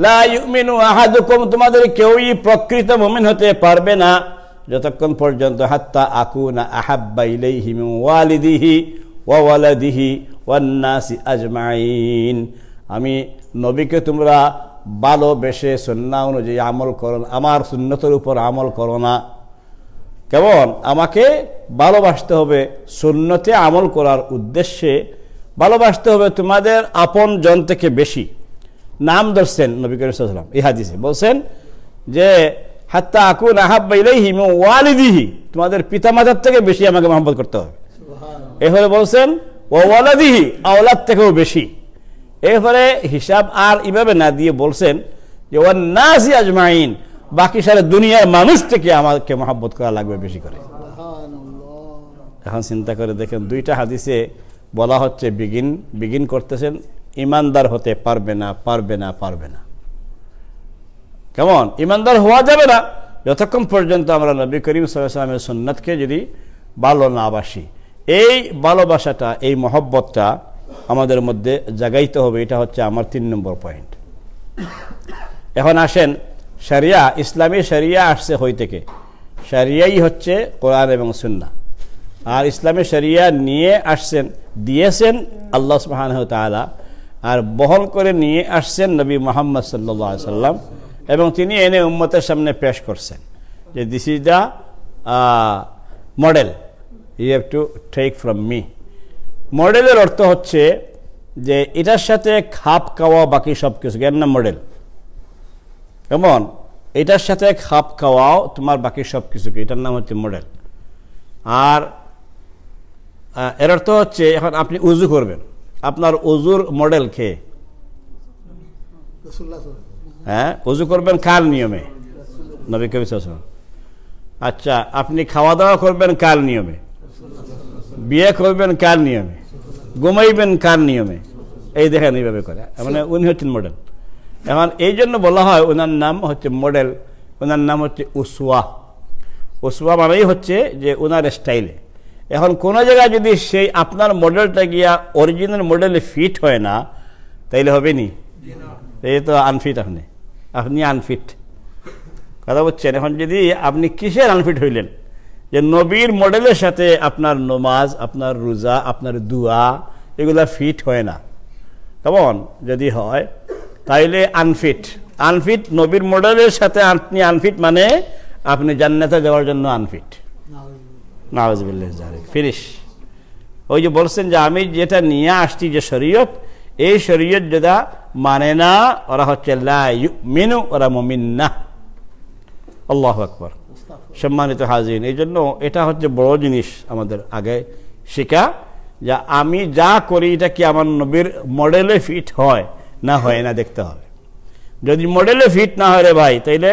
লা ইউমিনু আহাদুকুম, তোমাদের কেউই প্রকৃত মুমিন হতে পারবে না যতক্ষণ পর্যন্ত হাত্তা আকুনা আহাব্বা ইলাইহি মিন ওয়ালিদিহি ওয়া ওয়ালাদিহি ওয়ান নাসি আজমাইন, আমি নবীকে তোমরা ভালোবেসে সুন্নাহ অনুযায়ী আমল করো, আমার সুন্নতের উপর আমল করো না। কেমন আমাকে ভালোবাসতে হবে, সুন্নতে আমল করার উদ্দেশ্যে ভালোবাসতে হবে তোমাদের আপন জন থেকে বেশি। নাম ধরছেন নবী করিম সাল্লাল্লাহু আলাইহি ওয়াসাল্লাম, এই হাদিসে বলছেন যে হাত্তা আকুন আহাব্বা ইলাইহি মিন ওয়ালিদিহি, তোমাদের পিতামাতার থেকে বেশি আমাকে মহব্বত করতে হবে। এরপরে বলছেন ওয়া ওয়ালাদিহি, আওলাদ থেকেও বেশি। এরপরে হিসাব আর এভাবে না দিয়ে বলছেন যে ওয়ান নাসি আজমাইন, বাকি সারা দুনিয়ার মানুষ থেকে আমাকে মহব্বত করা লাগবে বেশি করে। এখন চিন্তা করে দেখেন, দুইটা হাদিসে বলা হচ্ছে বিগিন করতেছেন ইমানদার হতে পারবে না, পারবে না, পারবে না। কেমন ইমানদার হওয়া যাবে না যতক্ষণ পর্যন্ত আমরা নবী করিম সাল্লাল্লাহু আলাইহি ওয়াসাল্লামের সুন্নাতকে যদি ভালো না বাসি। এই ভালোবাসাটা, এই মহব্বতটা আমাদের মধ্যে জাগাইতে হবে। এটা হচ্ছে আমার 3 নম্বর পয়েন্ট। এখন আসেন, শরিয়া, ইসলামী শরিয়া আসছে হই থেকে। শরিয়াই হচ্ছে কোরআন এবং সুন্নাহ। আর ইসলামী শরিয়া নিয়ে আসছেন, দিয়েছেন আল্লাহ সুবহানাহু ওয়া তাআলা, আর বহন করে নিয়ে আসছেন নবী মুহাম্মদ সাল্লাল্লাহু আলাইহি সাল্লাম, এবং তিনি এনে উম্মতের সামনে পেশ করছেন যে this is the model you have to take from me. মডেলের অর্থ হচ্ছে যে এটার সাথে খাপ খাওয়া বাকি সব কিছু, এর নাম মডেল। কেমন এটার সাথে খাপ খাওয়াও তোমার বাকি সব কিছুকে, এটার নাম হচ্ছে মডেল। আর এর অর্থ হচ্ছে এখন আপনি উজু করবেন, আপনার উজুর মডেল খেয়ে, হ্যাঁ, উজু করবেন কার নিয়মে? নবী করিম সাল্লাল্লাহু আলাইহি ওয়াসাল্লাম। আচ্ছা, আপনি খাওয়া দাওয়া করবেন কার নিয়মে? বিয়ে করবেন কার নিয়মে? ঘুমাইবেন কার নিয়মে? এই দেখেন এইভাবে করে, মানে উনি হচ্ছেন মডেল। এখন এই জন্য বলা হয় ওনার নাম হচ্ছে মডেল, ওনার নাম হচ্ছে উসওয়া। উসওয়া মানেই হচ্ছে যে ওনার স্টাইলে। এখন কোনো জায়গায় যদি সেই আপনার মডেলটা গিয়া অরিজিনাল মডেলে ফিট হয় না, তাইলে হবে নি, এই তো আনফিট। আপনি আনফিট, কথা বলছেন। এখন যদি আপনি কিসের আনফিট হইলেন? যে নবীর মডেলের সাথে আপনার নমাজ, আপনার রোজা, আপনার দুয়া এগুলা ফিট হয় না। কেমন যদি হয় তাইলে আনফিট। আনফিট নবীর মডেলের সাথে আপনি আনফিট, মানে আপনি জান্নাতে যাওয়ার জন্য আনফিট। নাউযুবিল্লাহ, ফিনিশ। ওই যে বলছেন যে আমি যেটা নিয়ে আসছি যে শরীয়ত, এই শরীয়ত যেটা মানে না ওরা হচ্ছে লা ইউমিনু, ওরা মুমিন না। আল্লাহু আকবার। সম্মানিত হাজিরিন, এই জন্য এটা হচ্ছে বড় জিনিস আমাদের আগে শেখা, যে আমি যা করি এটা কি আমার নবীর মডেলে ফিট হয় না হয় না দেখতে হবে। যদি মডেলে ফিট না হয় রে ভাই, তাইলে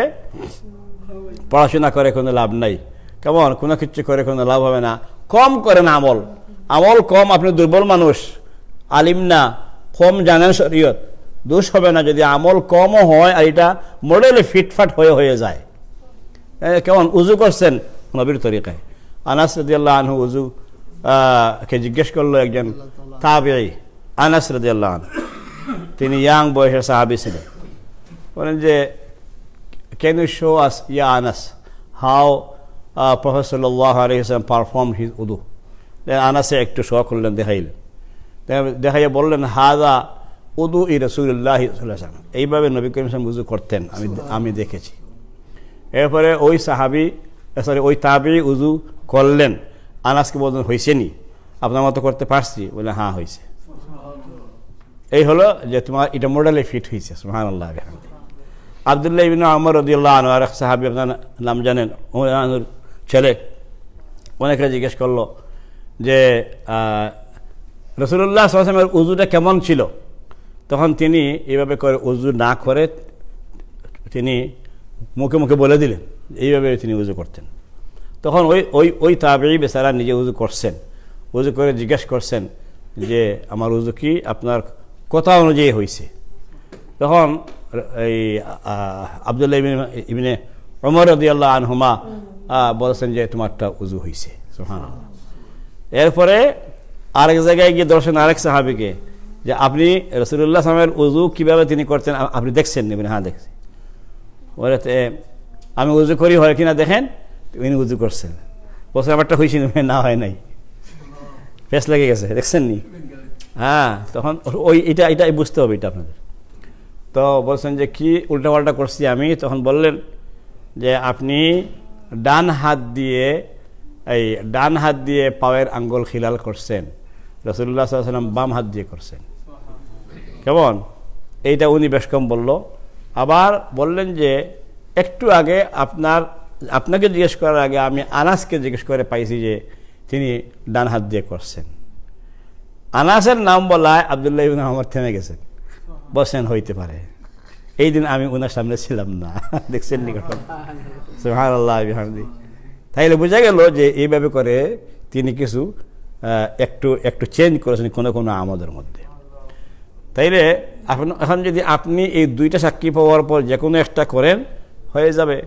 পড়াশোনা করে কোনো লাভ নাই। কেমন কোনো কিছু করে কোনো লাভ হবে না। কম করেন আমল, আমল কম, আপনি দুর্বল মানুষ, আলিম না, কম জানেন শরীয়ত, দোষ হবে না যদি আমল কমও হয় আর এটা মডেলে ফিটফাট হয়ে যায়। কেমন উজু করছেন নবীর তরিকায়। আনাস রাদিয়াল্লাহু আনহু উজু কে জিজ্ঞেস করলো একজন তাবেঈ, আনাস রাদিয়াল্লাহু আনহু, তিনি ইয়াং বয়সের সাহাবী ছিলেন। বলেন যে ক্যান ইউ শো আস ইয়া আনাস হাউ প্রফেট সাল্লাল্লাহু আলাইহি ওয়াসাল্লাম পারফর্ম হিজ উদু। আনাসে একটু শো করলেন, দেখাইলেন, দেখাইয়া বললেন হাযা উদু ই রাসূলুল্লাহ সাল্লাল্লাহু আলাইহি ওয়াসাল্লাম, এইভাবে নবী করিম সাল্লাল্লাহু আলাইহি ওয়াসাল্লাম উজু করতেন, আমি দেখেছি। এরপরে ওই সাহাবি, সরি ওই তাবেঈ উজু করলেন, আনাসকে বললেন হয়েছে নি, আপনার মতো করতে পারছি? বলে হ্যাঁ হয়েছে। এই হলো যে তোমার এটা মডেলে ফিট হয়েছে। সুবহানাল্লাহ। আব্দুল্লাহ ইবনে ওমর রাদিয়াল্লাহু আনহু, আরেক সাহাবী, আপনার নাম জানেন, ওনার ছেলে, অনেকে জিজ্ঞেস করলো যে রাসূলুল্লাহ সাল্লাল্লাহু আলাইহি ওয়াসাল্লামের উজুটা কেমন ছিল? তখন তিনি এইভাবে করে উজু না করে তিনি মুখে মুখে বলে দিলেন, এইভাবে তিনি উজু করতেন। তখন ওই তাবেঈ বেচারা নিজে উজু করছেন, উজু করে জিজ্ঞেস করছেন যে আমার উজু কি আপনার কথা অনুযায়ী হয়েছে? তখন এই আব্দুল্লাহ ইবনে ওমর রাদিয়াল্লাহু আনহুমা বলছেন যে তোমারটা উজু হয়েছে। সুবহানাল্লাহ। এরপরে আরেক জায়গায় গিয়ে দর্শন আরেক সাহাবীকে যে আপনি রাসূলুল্লাহ সাল্লাল্লাহু আলাইহি ওয়াসাল্লামের উজু কিভাবে তিনি করতেন আপনি দেখছেন? হ্যাঁ দেখছি। বলে আমি উজু করি হয় কিনা দেখেন। তিনি উজু করছেন, বলছেন আমারটা হয়েছে না, হয় নাই, ফেস লেগে গেছে, দেখছেন নি? হ্যাঁ, তখন ওই এটাই বুঝতে হবে এটা আপনাদের। তো বলছেন যে কি উল্টাপাল্টা করছি আমি? তখন বললেন যে আপনি ডান হাত দিয়ে পায়ের আঙ্গুল খিলাল করছেন, রাসূলুল্লাহ সাল্লাল্লাহু আলাইহি ওয়াসাল্লাম বাম হাত দিয়ে করছেন। কেমন এইটা উনি বেশ কম বলল। আবার বললেন যে একটু আগে আপনাকে জিজ্ঞেস করার আগে আমি আনাসকে জিজ্ঞেস করে পাইছি যে তিনি ডান হাত দিয়ে করছেন। আনাসের নাম বলায় আব্দুল্লাহ ইবনে ওমর থেমে গেছেন, বসেন হইতে পারে। এই দিন আমি ওনার সামনে ছিলাম না, দেখছেন নিকট। সুবহানাল্লাহ বিহামদি। তাইলে বোঝা গেল যে এইভাবে করে তিনি কিছু একটু চেঞ্জ করেছেন কোনো কোনো আমাদের মধ্যে। তাইলে এখন যদি আপনি এই দুইটা সাক্ষী পাওয়ার পর যে কোনো একটা করেন হয়ে যাবে,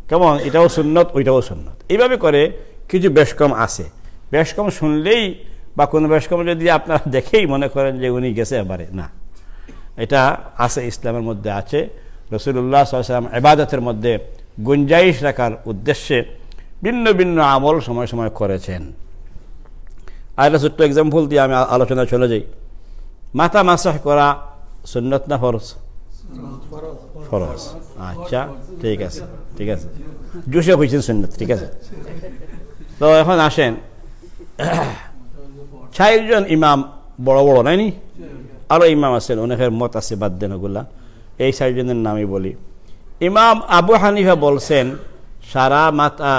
কেমন? এটাও সুন্নত ওইটাও সুন্নত। এইভাবে করে কিছু বেশ কম আছে, বেশ কম শুনলেই বা কোনো বেশ কম যদি আপনারা দেখেই মনে করেন যে উনি গেছে এবারে, না, এটা আছে, ইসলামের মধ্যে আছে। রাসূলুল্লাহ সাল্লাল্লাহু আলাইহি ওয়াসাল্লাম ইবাদতের মধ্যে গুঞ্জাইশ রাখার উদ্দেশ্যে ভিন্ন ভিন্ন আমল সময় সময় করেছেন। আর একটা ছোট্ট এক্সাম্পল দিয়ে আমি আলোচনা চলে যাই। মাথা মাসাহ করা সুন্নত না ফরজ? ফরজ। আচ্ছা, ঠিক আছে, ঠিক আছে, জোশে হয়েছেন সুন্নত, ঠিক আছে। তো এখন আসেন, 4 জন ইমাম বড় বড় নাইনি, আরো ইমাম আছেন, অনেকের মত আছে, বাদ দেন ওগুলা। এই 4 জনের নামই বলি। ইমাম আবু হানিফা বলছেন সারা মাথা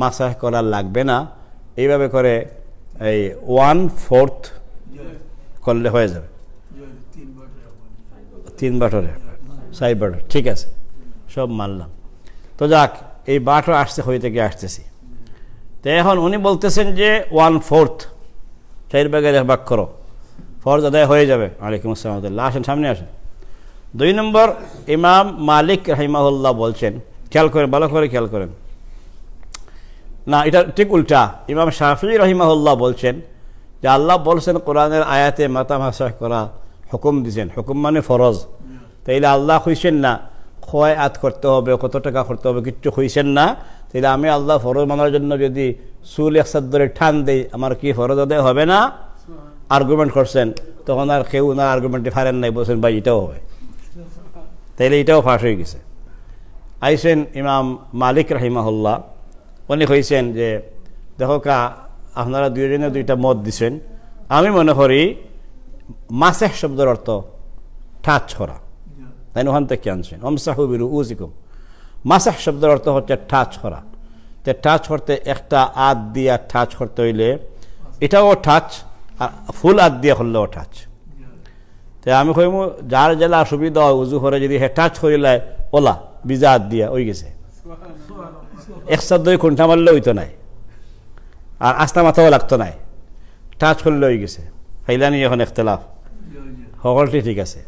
মাসাহ করা লাগবে না, এইভাবে করে এই 1/4 করলে হয়ে যাবে, 3 বাটরে 4 বাটর, ঠিক আছে, সব মানলাম। তো যাক, এই বাটর আসতে হয়ে থেকে আসতেছি। তো এখন উনি বলতেছেন যে 1/4, 4 ভাগের 1 ভাগ করো, ফরজ আদায় হয়ে যাবে। ওয়ালাইকুম আসসালাম। আসেন, সামনে আসেন। 2 নম্বর ইমাম মালিক রাহিমাহুল্লাহ বলছেন, খেয়াল করেন, ভালো করে খেয়াল করেন, না এটা ঠিক উল্টা। ইমাম শাফিঈ রাহিমাহুল্লাহ বলছেন যে আল্লাহ বলছেন কোরআনের আয়াতে মাথা মাসাহ করা হুকুম দিয়েছেন, হুকুম মানে ফরজ। তাইলে আল্লাহ হইছেন না কয় আত করতে হবে, কত টাকা করতে হবে, কিচ্ছু হইছেন না। তাইলে আমি আল্লাহ ফরজ মানার জন্য যদি চুল 1 সাত ধরে টান দেই, আমার কি ফরজ আদায় হবে না? আর্গুমেন্ট করছেন, তখন আর কেউ না আর্গুমেন্টে ফারেন নাই, বলছেন ভাই এটাও হবে। তাইলে এটাও ফাঁস হয়ে গেছে। আইসেন ইমাম মালিক রাহিমাহুল্লাহ, উনি কইছেন যে দেখো কা, আপনারা 2 জনে 2টা মত দিছেন। আমি মনে করি মাসাহ শব্দের অর্থ টাচ করা, তাই ওখান থেকে আনছেন আমসাহু বিরুউসিকুম। মাসাহ শব্দের অর্থ হচ্ছে টাচ করা। তো টাচ করতে একটা আত দিয়া টাচ করতে হইলে এটাও টাচ, আর ফুল আত দিয়া করলেও টাচ। তাই আমি কইম যার জেলা সুবিধা হয় উজু করে যদি হে টাচ করিলে ওলা বিজা আত দিয়া ওই গেছে, 1 সাত ধরে খুঁটা মারলে হইতো নাই, আর আস্তা মাথাও লাগতো নাই, টাচ করলে হয়ে গেছে। ফাইলানি এখন ইখতিলাফ, সকলটি ঠিক আছে।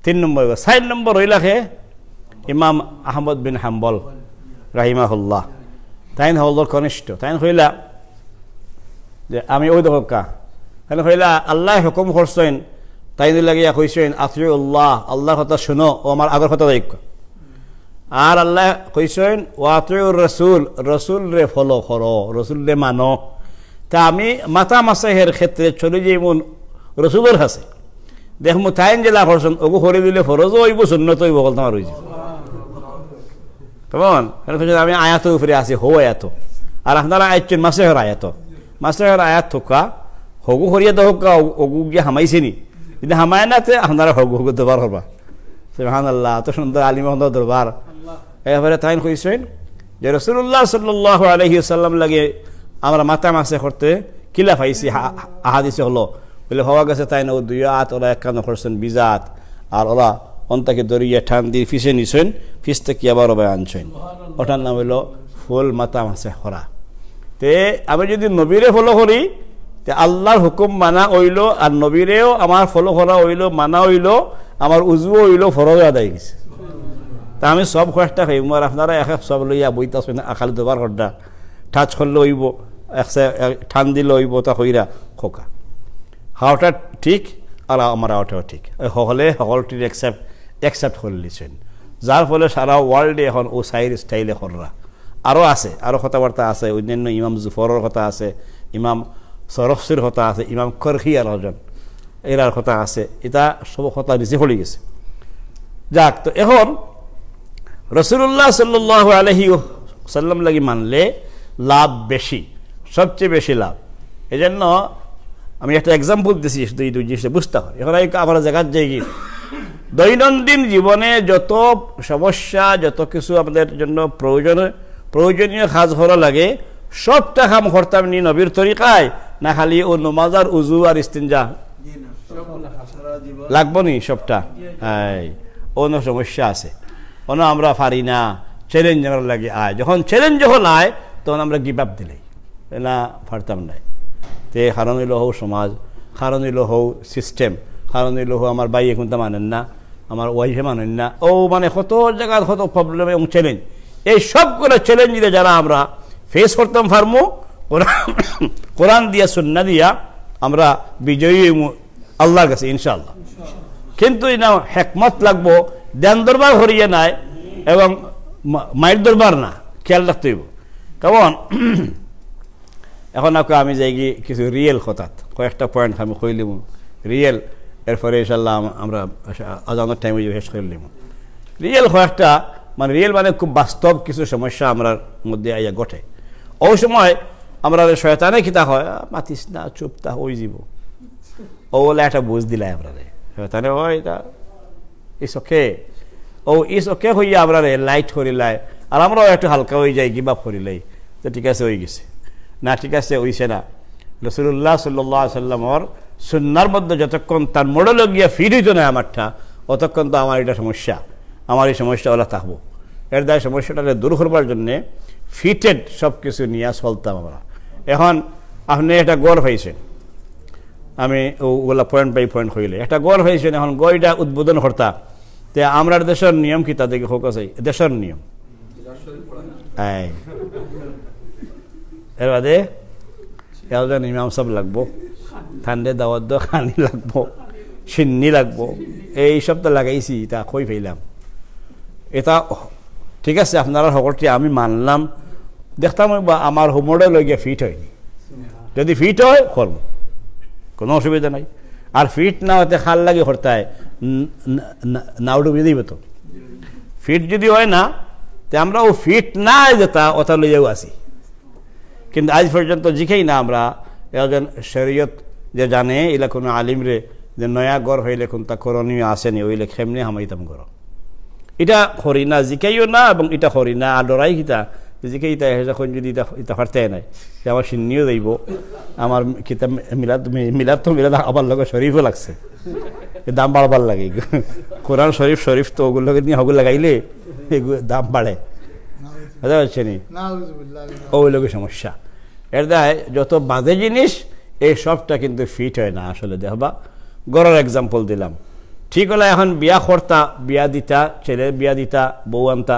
3 নম্বর। 4 নম্বর হইলাখে ইমাম আহমদ বিন হাম্বল রাহিমাহুল্লাহ, তাইন হলদর কনিষ্ঠ। তাইন হইলা যে আমি ওই দকা, তাই হইলা আল্লাহ হুকুম করছেন, তাই লাগিয়া কইছেন আতিউল্লাহ, আল্লাহর কথা শুনো ও আমার আগর কথা দায়িত্ব। আর আল্লাহ কইছেন ওয়াতিউর রাসূল, রসুল রে ফলো করো, রসুল রে মানো। তা আমি মাথা মাসাহের ক্ষেত্রে চলে যাইমন রসুলের কাছে, দেখমু তাইন জেলা করছেন, ওগু করে দিলে ফরজও হইব, সুন্নত হইব, বলতে আমার হয়েছে। কেমন? আমি আয়াতের উপরে আছি, হো আয়াত, আর আপনারা আইছেন মাসাহের আয়াত। মাসাহের আয়াত থোকা হগু হরিয়া দোকা, ওগু গিয়ে হামাইছেনি, যদি হামায় না আপনারা হগু হগু দরবার হবা। সুবহানাল্লাহ, এত সুন্দর আলিম দরবার। এবারে তাইন কইছেন যে রাসূলুল্লাহ সাল্লাল্লাহু আলাইহি ওয়াসাল্লাম লাগে আমরা মাথা মাসে করতে কিলা পাইছি, আহাদিসে হলো বলে হওয়া গেছে। তাই না 2 আত ওরা 51 করছেন বিজাত, আর ওরা অন্তাকে দরিয়া ঠান দিয়ে ফিসে নিছেন, ফিস থেকে আবার ওভাবে আনছেন, ওটার নাম হইল ফুল মাথা মাসে করা। তে আমি যদি নবীরে ফলো করি, তে আল্লাহর হুকুম মানা হইল, আর নবীরেও আমার ফলো করা হইল, মানা হইল, আমার উজুও হইল, ফরজ আদায় গেছে। তা আমি সব কয়েকটা খাইব, আর আপনারা এক সব লইয়া বইতাছেন, আখালি দুবার ঘরটা টাচ করলে হইব, ঠান দিলে হইব, তা হইরা খোকা হাওটা ঠিক, আর আমার হাওটাও ঠিক হলে সকলটির একসেপ্ট করে নিচ্ছেন, যার ফলে সারা ওয়ার্ল্ডে এখন ও সাইর স্টাইলে কররা। আরও আছে, আরও কথাবার্তা আছে, অন্যান্য ইমাম জুফরের কথা আছে, ইমাম সরফসির কথা আছে, ইমাম করখি আর হজন এরার কথা আছে। এটা সব কথা নিচে পড়ে গেছে। যাক, তো এখন রাসূলুল্লাহ সাল্লাল্লাহু আলাইহি ওয়াসাল্লাম লাগি মানলে লাভ বেশি, সবচেয়ে বেশি লাভ। এই জন্য আমি একটা এক্সাম্পল দিচ্ছি, এই 2 জিনিসটা বুঝতে হয়। এখন আমরা জায়গার যাই দৈনন্দিন জীবনে যত সমস্যা যত কিছু আমাদের জন্য প্রয়োজনীয় কাজ করা লাগে সবটা কাম করতাম নি নবীর তরিকায়, না খালি ও নমাজ আর উজু আর ইস্তিনজা লাগবো নি সবটা? অন্য সমস্যা আছে, অন্য আমরা পারি না, চ্যালেঞ্জ আমরা লাগে আয়। যখন চ্যালেঞ্জ যখন আয় তখন আমরা গিভ আপ দিলাই না, পারতাম নাই। তে কারণ হইল হও সমাজ, কারণ হইল হও সিস্টেম, কারণ হইল হো আমার ভাই এখন তো মানেন না, আমার ওয়াইফে মানেন না, ও মানে কত জায়গার কত প্রবলেম এবং চ্যালেঞ্জ। এই সবগুলো চ্যালেঞ্জ দিয়ে যারা আমরা ফেস করতাম পারমু, কোরআন দিয়া সুন্নাহ দিয়া আমরা বিজয়ী আল্লাহর কাছে ইনশাআল্লাহ। কিন্তু না হেকমত লাগবো, ধ্যান দরবার হরিয়ে নাই এবং মায়ের দরবার না, খেয়াল রাখতে হইব। কেমন এখন আমি যাই গিয়ে কিছু রিয়েল কথা, কয়েকটা পয়েন্ট আমি কইলিম রিয়েল, এরপরে ইনশাল্লাহ আমরা আজানের টাইমে শেষ করলিম। রিয়েল কয়েকটা মানে রিয়েল মানে খুব বাস্তব কিছু সমস্যা আমরা মধ্যে আইয়া ঘটে। ওই সময় আমরা শয়তানে খিতা হয়, মাতিস না, চুপতা ওই যাব, ও বলে একটা বুঝ দিলাই আমরা শয়তানে হয় এটা ইস ওকে, ও ইস ওকে হইয়া আমরা লাইট করিলাই, আর আমরাও একটু হালকা হয়ে যাই, গিভ আপ করিলাই, তো ঠিক আছে হয়ে গেছে না, ঠিক আছে হইছে না। রাসূলুল্লাহ সাল্লাল্লাহু আলাইহি ওয়াসাল্লামর সুন্নাহর মধ্যে যতক্ষণ তার মডেল গিয়া ফিট হইতো না আমারটা, অতক্ষণ তো আমার এটা সমস্যা, আমার এই সমস্যা ওলা থাকবো। এর দ্বারা সমস্যাটাকে দূর করবার জন্যে ফিটেড সব কিছু নিয়ে চলতাম আমরা। এখন আপনি একটা গড় পাইছেন, আমি ওগুলা পয়েন্ট বাই পয়েন্ট হইলে একটা গড় পাইছেন, এখন গড়টা উদ্বোধন করতা, তে আমরা দেশের নিয়ম কি তা দেখে হোক আছে দেশের নিয়ম, এর বাদে একজন ইমাম সাহেব লাগবো, ঠান্ডে দাওয়াত খানি লাগবো, সিন্নি লাগবো, এইসব তো লাগাইছি, তা কই ফেলাম এটা ঠিক আছে আপনারা সকলটি আমি মানলাম, দেখতাম আমার হোমওয়ার্ডে লই গিয়ে ফিট হয়নি, যদি ফিট হয় করব কোনো অসুবিধা নাই, আর ফিট না হতে খাল লাগে হরতায় নাও ডুবি দিব। তো ফিট যদি হয় না তে আমরা ও ফিট না যেতা ওটা লইয়াও আসি, কিন্তু আজ পর্যন্ত জিখেই না আমরা একজন শরীয়ত যে জানে এলা কোনো আলিম রে যে নয়া গড় হইলে কোনটা করণীয় আসেনি, ওইলে খেমনে হামাইতাম গর, এটা করি না জিকাইও না, এবং এটা করি না আর ডরাই কিতা জিকে ইতা যখন যদি ইতা ফারতে নাই যে আমার সিন্নিও যাইব, আমার কিতাব মিলাদ তো মিলাদ আবার লগে শরীফও লাগছে, দাম বাড়বার লাগে, কোরআন শরীফ তো ওগুলো নিয়ে হগুলো লাগাইলে দাম বাড়ে, বুঝতে পারছেন? ওই লোকের সমস্যা। এর দ্বারা যত বাজে জিনিস এই সবটা কিন্তু ফিট হয় না আসলে। দেখবা গড়ের এক্সাম্পল দিলাম, ঠিক হলে এখন বিয়া করতা, বিয়া দিতা, ছেলে বিয়া দিতা, বউ আনতা,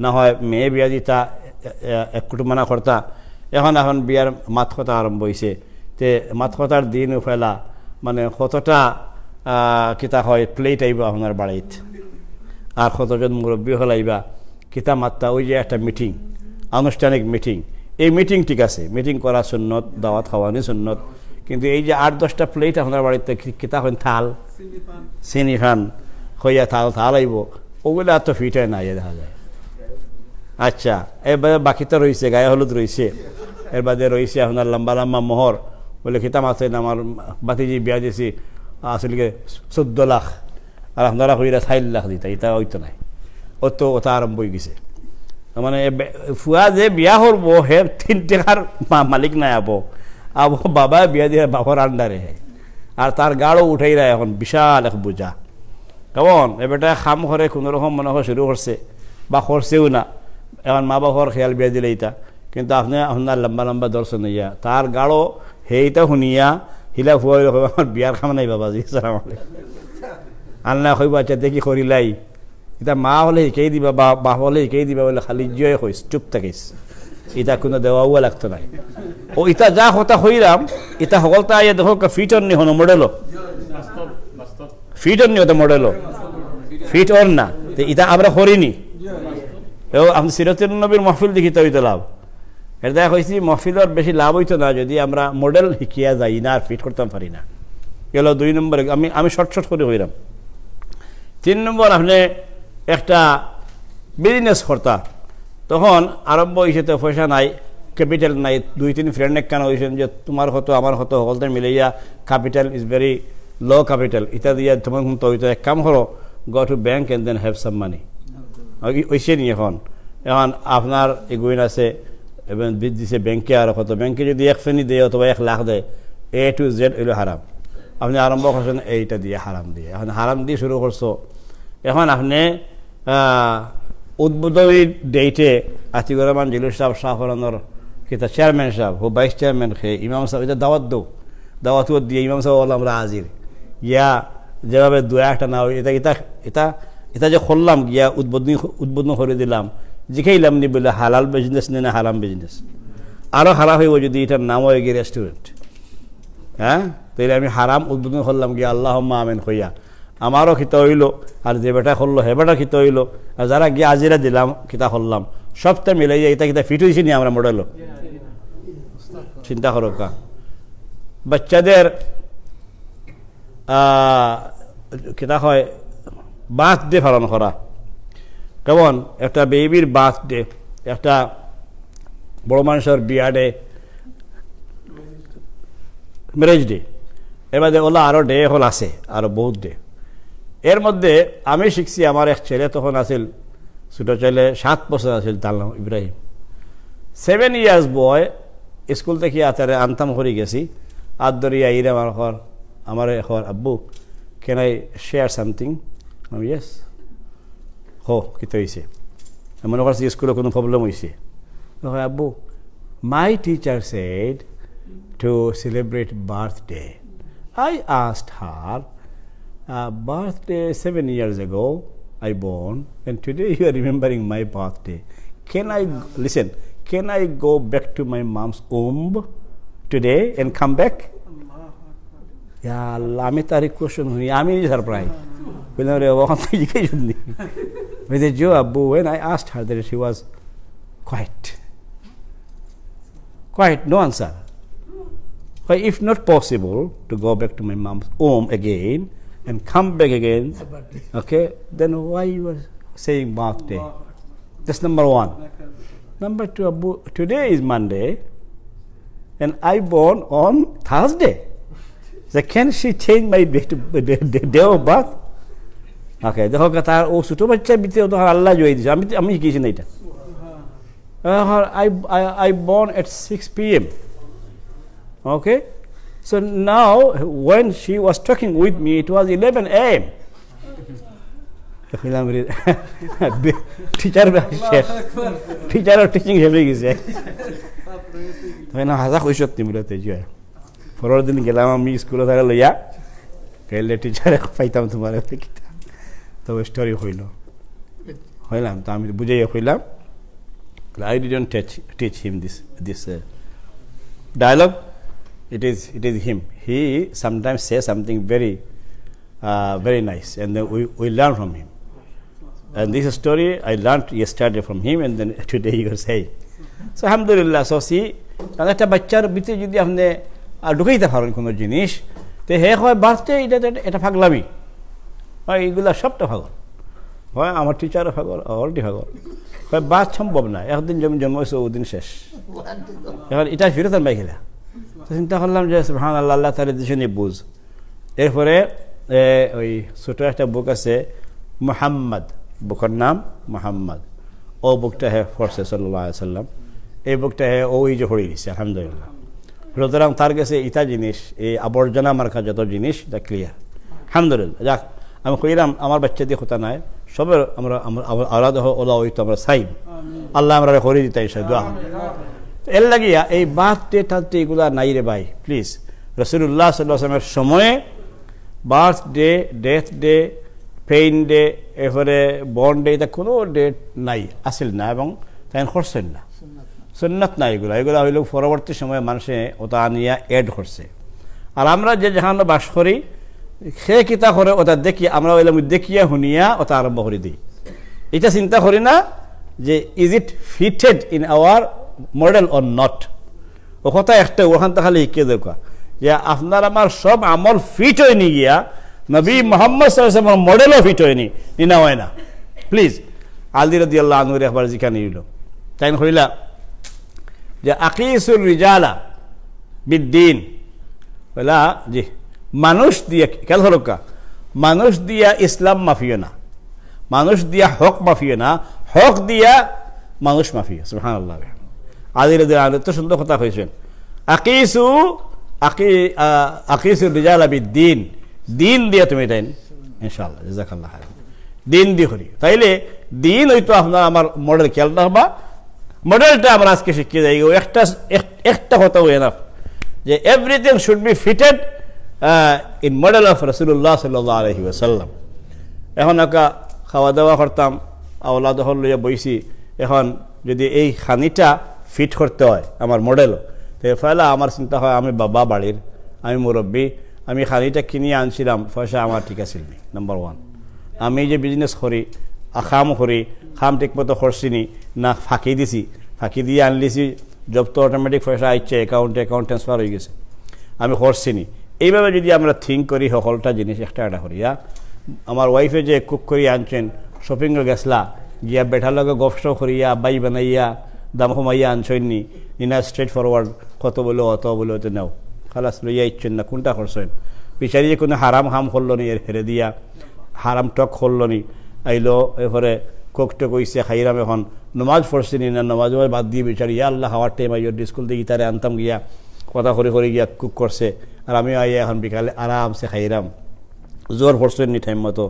না হয় মেয়ে বিয়া দিতা, এক কুটুম্বানা করতা, এখন বিয়ার মাত কথা আরম্ভ হয়েছে, তে মাত কথার দিন ফেলা মানে কতটা কিতা হয় প্লেট আইব আপনার বাড়িত, আর কতজন মুরব্বী হল আইবা, কিতা মাত্তা, ওই যে একটা মিটিং, আনুষ্ঠানিক মিটিং, এই মিটিং ঠিক আছে, মিটিং করা সুন্নত, দাওয়াত খাওয়ানি সুন্নত, কিন্তু এই যে 8-10টা প্লেট আপনার বাড়িতে কিতা হয় থাল চিনি ফান হইয়া থাল আইব, ওগুলো এত ফিট হয় না দেখা যায়। আচ্ছা, এরবারে বাকি তো রয়েছে গায়ে হলুদ রয়েছে, এর বাদে রয়েছে আপনার লম্বা লম্বা মোহর, বলে কিতা মাথে আমার বাতিজি বিয়া দিয়েছি আসলে 14 লাখ, আর আপনারা হইরা 4 লাখ দিতা, এটা হইতো নাই, ওটা আরম্ভ হয়ে গেছে। মানে ফুয়া যে বিয়া করবো হে 3 টাকার মালিক নাই, আবো বাবা বিয়া দিয়ে বাবার আন্ডারে, আর তার গাড়ও উঠাই রায় এখন বিশাল এক বোঝা। কেমন এবারটা খাম করে কোনোরকম মনে হয় শুরু করছে বা করছেও না, এখন মা বাবার খেয়াল বিয়া দিলে এটা, কিন্তু আপনার লম্বা লম্বা দর্শন ইয়া তার গাড়ো সেইটা শুনিয়া হিলা ফুয়াই আমার বিয়ার খাম নাই বাবাজি, সালাম আলাইকুম, আল্লাহ কইব আচ্ছা দেখি করিলাই, এটা মা হলে শিকাই দিবা বা বাপ হলে শিকাই দিবা বলে খালি জয় কইস, চুপ থাকিস, এটা কোনো দেওয়াও লাগতো নাই। ও ইটা যা কথা হইলাম এটা সকলটা ইয়ে দেখো ফিট অন নি হনো মডেলো, ফিট অন নি ওটা মডেলো, ফিট অন না এটা আমরা করিনি। আপনি সিরাতুন নবীর মাহফিল দেখিতে হইতো লাভ, এর দেখা হয়েছি মাহফিলের বেশি লাভ হইতো না যদি আমরা মডেল শিখিয়া যাই না আর ফিট করতে পারি না। গেল 2 নম্বরে আমি শর্ট করে হইলাম। 3 নম্বর আপনি একটা বিজনেস করতা, তখন আরম্ভ হয়েছে তো পয়সা নাই, ক্যাপিটাল নাই, 2-3 ফ্রেন্ড কেন হয়েছেন যে তোমার হতো আমার হতো সকলতে মিলাইয়া capital is very low capital, এটা দিয়ে তোমার তো হইতো এক কাম করো go to bank and then have some money. ওইসে নিয়ে এখন আপনার এগুইন আছে এবং দিছে ব্যাংকে আর কত ব্যাংকে যদি 1 পেনি দেয় অথবা 1 লাখ দেয় A to Z হলো হারাম আপনি আরম্ভ করছেন এইটা দিয়ে হারাম দিয়ে এখন হারাম দিয়ে শুরু করছো এখন আপনি উদ্বোধনী ডেটে আতিকুর রহমান জিলুর সাহেব শাহরানোর কিতা চেয়ারম্যান সাহেব ও ভাইস চেয়ারম্যান খে ইমাম সাহেব এটা দাওয়াত দিয়ে ইমাম সাহেব বললাম আমরা হাজির গিয়া যেভাবে দু একটা না এটা এটা এটা এটা যে করলাম গিয়া উদ্বোধন করে দিলাম জিখাইলাম নি বলে হালাল বিজনেস না হারাম বিজনেস আরও খারাপ হইব যদি এটার নাম হয়ে গিয়ে রেস্টুরেন্ট হ্যাঁ তাইলে আমি হারাম উদ্বোধন করলাম গিয়া আল্লাহুম্মা আমিন কইয়া আমারও খিতা হইল আর যে বেটা করলো হে বেটা খিতা হইল আর যারা গিয়ে আজিরা দিলাম খিতা করলাম সবটা মিলাইয়া এটা কিতা ফিট হয়েছি নি আমরা মডেল চিন্তা করো কা বাচ্চাদের কিতা হয় বার্থডে পালন করা কেমন একটা বেবির বার্থডে একটা বড় মানুষের বিয়া ডে ম্যারেজ ডে এবারে ওলা আরও ডে হল আছে আরও বহুত ডে এর মধ্যে আমি শিখছি আমার এক ছেলে তখন আছিল ছোটো ছেলে 7 বছর আছিল তার নাম ইব্রাহিম 7 years বয় স্কুল থেকে আতারে আনতাম করে গেছি আর দরিয়া ইরে আমার এখন আব্বু can I share something yes হো কিতা হয়েছে মনে করছি স্কুলে কোনো প্রবলেম হয়েছে আব্বু my teacher said to celebrate birthday. I asked her, birthday 7 years ago I born and today you are remembering my birthday. Can I, listen, can I go back to my mom's womb today and come back? Ya Allah, আমি তার question শুনি আমি surprise বললাম রে ওখান থেকে জিজ্ঞেস শুনি বলতে জো আব্বু when I asked her that she was quiet, no answer. If not possible to go back to my mom's home again and come back again, okay, then why you are saying birthday? That's number one. Number two, Abu, today is Monday and I born on Thursday. So can she change my day of birth? Okay, দেখো কথা ও ছোট বাচ্চা বিতে তো আল্লাহ জয় দিছে আমি কিছু না এটা I born at 6 p.m. Okay, so now when she was talking with me it was 11 a.m. teacher teaching হেবে গেছে না হাজা কইছ তিমরাতে যায় পরের দিন গেলাম আমি স্কুলে থাকা লইয়া গেলে টিচারে পাইতাম তোমার কিতা তো স্টোরি হইলাম তো আমি বুঝাইয়া কইলাম I didn't teach him this dialogue. It is him. He sometimes says something very nice, and then we learn from him. And this story I learned yesterday from him, and then today you are saying. So alhamdulillah. So see, একটা বাচ্চার ভিতরে যদি আপনি ঢুকাইতে পারেন কোনো জিনিস, তো হে হয় বাড়তে এটা ফাগলামি হয়, এইগুলা সবটা ফাগল হয়, আমার টিচারও ফাগল, অলরেডি ফাগল হয়, বাদ সম্ভব না, একদিন জন্ম হয়েছে ওদিন শেষ, এখন এটা ফিরত আনবাই খেলা। চিন্তা করলাম যে সুবহানাল্লাহ, আল্লাহ তাআলা দিছেন বুঝ। এরপরে ওই ছোট একটা বুক আছে মুহাম্মদ, বুকের নাম মুহাম্মদ, ও বুকটা হে পড়ছে সাল্লাল্লাহু আলাইহি সাল্লাম, এই বুকটা হে ওই যে পড়ে দিছে আলহামদুলিল্লাহ। সুতরাং তার কাছে ইটা জিনিস, এই আবর্জনা মার্কা যত জিনিস এটা ক্লিয়ার আলহামদুলিল্লাহ। যাক, আমি কইলাম আমার বাচ্চা দিয়ে কথা নাই, সবের আমরা আলাদা ওলা হইতো আমরা চাই, আল্লাহ আমরা করে দিতে দোয়া। এর লাগিয়া এই বার্থডে টার্থডে এগুলা নাই রে ভাই, প্লিজ। রাসূলুল্লাহ সাল্লাল্লাহু আলাইহি ওয়াসাল্লামের সময়ে birthday, death day, pain day, এরপরে বর্ন ডে, এটা কোনো ডেট নাই, আসিল না, এবং তাই করছেন না, সুন্নাত নাই এগুলা। এগুলা হইল পরবর্তী সময়ে মানুষে ওটা আনিয়া এড করছে। আর আমরা যে যেখানে বাস করি সে কিতা করে ওটা দেখি, আমরা ওইলাম দেখিয়া শুনিয়া ওটা আরম্ভ করে দিই। এটা চিন্তা করি না যে is it fitted in our model or not. ও কথা একটা ওখান থেকে খালি শিখিয়ে দেখা যে আপনার আমার সব আমল ফিট হয়নি গিয়া নবী মুহাম্মদ সাল্লাল্লাহু আলাইহি ওয়াসাল্লাম মডেলও ফিট হয়নি, নিনা হয় না। প্লিজ আলী রাদিয়াল্লাহু আনহুর একবার জিকানি হইল, তাই কইলা যে আকিসুর রিজালা বিদ্দিন, বলা জি মানুষ দিয়ে খেয়াল হরকা মানুষ দিয়া ইসলাম মাফিও না, মানুষ দিয়া হক মাফিও না, হক দিয়া মানুষ মাফিও। সুবহানাল্লাহ। আদির এত সুন্দর কথা কইছেন, আকিসু রিজালা বিদ্দিন, দিন দিয়ে তুমি তাই ইনশাআল্লাহ জাযাকাল্লাহ খাইর, দিন দিয়ে করি। তাইলে দিন হয়তো আপনার আমার মডেল খেয়াল রাখবা। মডেলটা আমরা আজকে শিখিয়ে যাই, একটা কথা এনাফ যে everything should be fitted in model of রাসূলুল্লাহ সাল্লাল্লাহু আলাইহি ওয়াসাল্লাম। এখন একটা খাওয়া দাওয়া করতাম, আওলাদ হল লইয়া বইছি, এখন যদি এই খানিটা ফিট করতে হয় আমার মডেল, তো ফলে আমার চিন্তা হয় আমি বাবা বাড়ির, আমি মুরব্বী, আমি খানিটা কিনিয়ে আনছিলাম, পয়সা আমার ঠিক আছিল নি, নাম্বার ওয়ান। আমি যে বিজনেস করি, খাম করি, খাম ঠিক মতো করছিনি না ফাঁকি দিছি, ফাঁকি দিয়ে আনলিছি, জব তো অটোমেটিক পয়সা আসছে অ্যাকাউন্টে, অ্যাকাউন্ট ট্রান্সফার হয়ে গেছে, আমি করছিনি। এইভাবে যদি আমরা থিঙ্ক করি সকলটা জিনিস একটা করিয়া, আমার ওয়াইফে যে কুক করি আনছেন, শপিংয়ে গেছলা গিয়া বেঠার লগে গপসপ করিয়া বাই বানাইয়া দাম কমাইয়া আনছেননি, ইনা স্ট্রেট ফরওয়ার্ড কত বলো অত বলো তো নাও খালাস লইয়া ইচ্ছেন না, কোনটা করছেন বিচারি যে কোনো হারাম হাম করলো নি, এর হেরে দিয়া হারাম টক করলো নি, আইলো এরপরে কোকটে কইছে খাইরাম, এখন নমাজ পড়ছিনি না, নমাজ বাদ দিয়ে বিচারি আল্লাহ খাওয়ার টাইম আইয়র স্কুল থেকে তারে আনতাম গিয়া কথা করে করে গিয়া কুক করছে, আর আমি আইয়া এখন বিকালে আরামসে খাইরাম। জোর পড়ছেন নি টাইম মতো,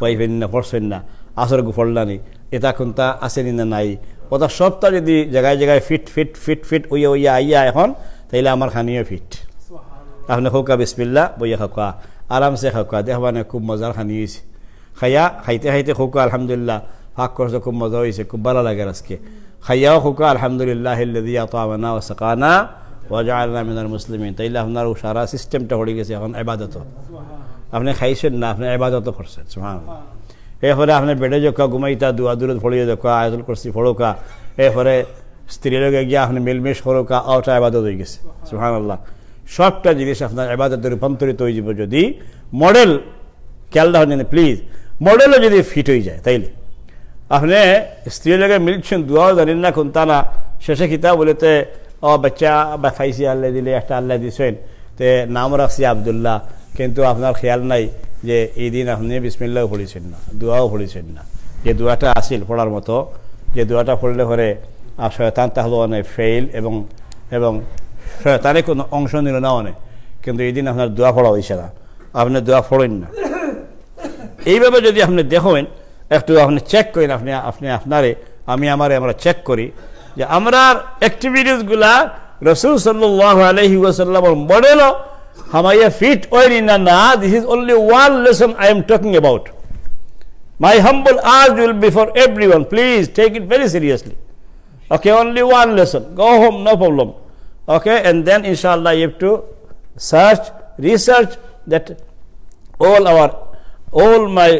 ওয়াইফেন না পড়ছেন না, আসর গুফড়লানি, এটা কোনটা আসেনি না নাই, ওটা সবটা যদি জায়গায় জায়গায় ফিট ফিট ফিট ফিট ওইয়া ওইয়া আইয়া এখন, তাইলে আমার খানিও ফিট। আপনি খোকা বিসমিল্লা বইয়া খাওয়া, আরামসে খাওয়া, দেখবানে খুব মজার খানি হয়েছে, খাইয়া খাইতে খাইতে খোকা আলহামদুলিল্লাহ ভাগ করছে, খুব মজা হয়েছে, খুব ভালো লাগে আজকে খাইয়াও খোকা আলহামদুলিল্লাহ আল্লাযী আতা'আমানা ওয়া সাকানা ওয়া জা'আলনা মিনাল মুসলিমিন। তাইলে আপনার সারা সিস্টেমটা হয়ে গেছে এখন ইবাদত, আপনি খাইছেন না, আপনি ইবাদত করছেন। সুবহানাল্লাহ। এরপরে আপনি বেডে যোকা ঘুমাইতা, দুয়া দূরত ফড়িয়ে দেখা, আয়াতুল কুরসি ফড়োকা, এরপরে স্ত্রীর লগে গিয়া আপনি মিলমিশ করোকা, ওটা ইবাদত হয়ে গেছে। সুবহানাল্লাহ। সবটা জিনিস আপনার ইবাদতে রূপান্তরিত হয়ে যাব যদি মডেল খেয়াল রাখেন প্লিজ, মডেলও যদি ফিট হয়ে যায়। তাইলে আপনি স্ত্রীর লগে মিলছেন, দুয়াও জানেন না কোনটা না, শেষে কিতাব বলেতে ও বাচ্চা বা খাইছি আল্লাহ দিলে, একটা আল্লাহ দিছেন, তে নাম রাখছি আবদুল্লাহ, কিন্তু আপনার খেয়াল নাই যে এই দিন আপনি বিসমিল্লাহ পড়েছেন না, দোয়াও পড়েছেন না, যে দোয়াটা আসিল পড়ার মতো, যে দোয়াটা পড়লে পরে আর শয়তান তাহলে অনেক ফেইল এবং এবং শয়তানে কোনো অংশ নিল না অনেক, কিন্তু এই দিন আপনার দোয়া পড়া হয়েছে না, আপনি দোয়া পড়েন না। এইভাবে যদি আপনি দেখেন, একটু আপনি চেক করেন, আপনি আপনারে আমি আমারে আমরা চেক করি যে আমরা অ্যাক্টিভিটিসগুলা রাসূল সাল্লাল্লাহু আলাইহি ওয়াসাল্লামের মডেলও হামাইয়া ফিট ওইনি না না। This is only one lesson I am talking about. My humble urge will be for everyone, please take it very seriously. Okay, only one lesson. Go home, no problem. Okay, and then inshallah you have to research that all my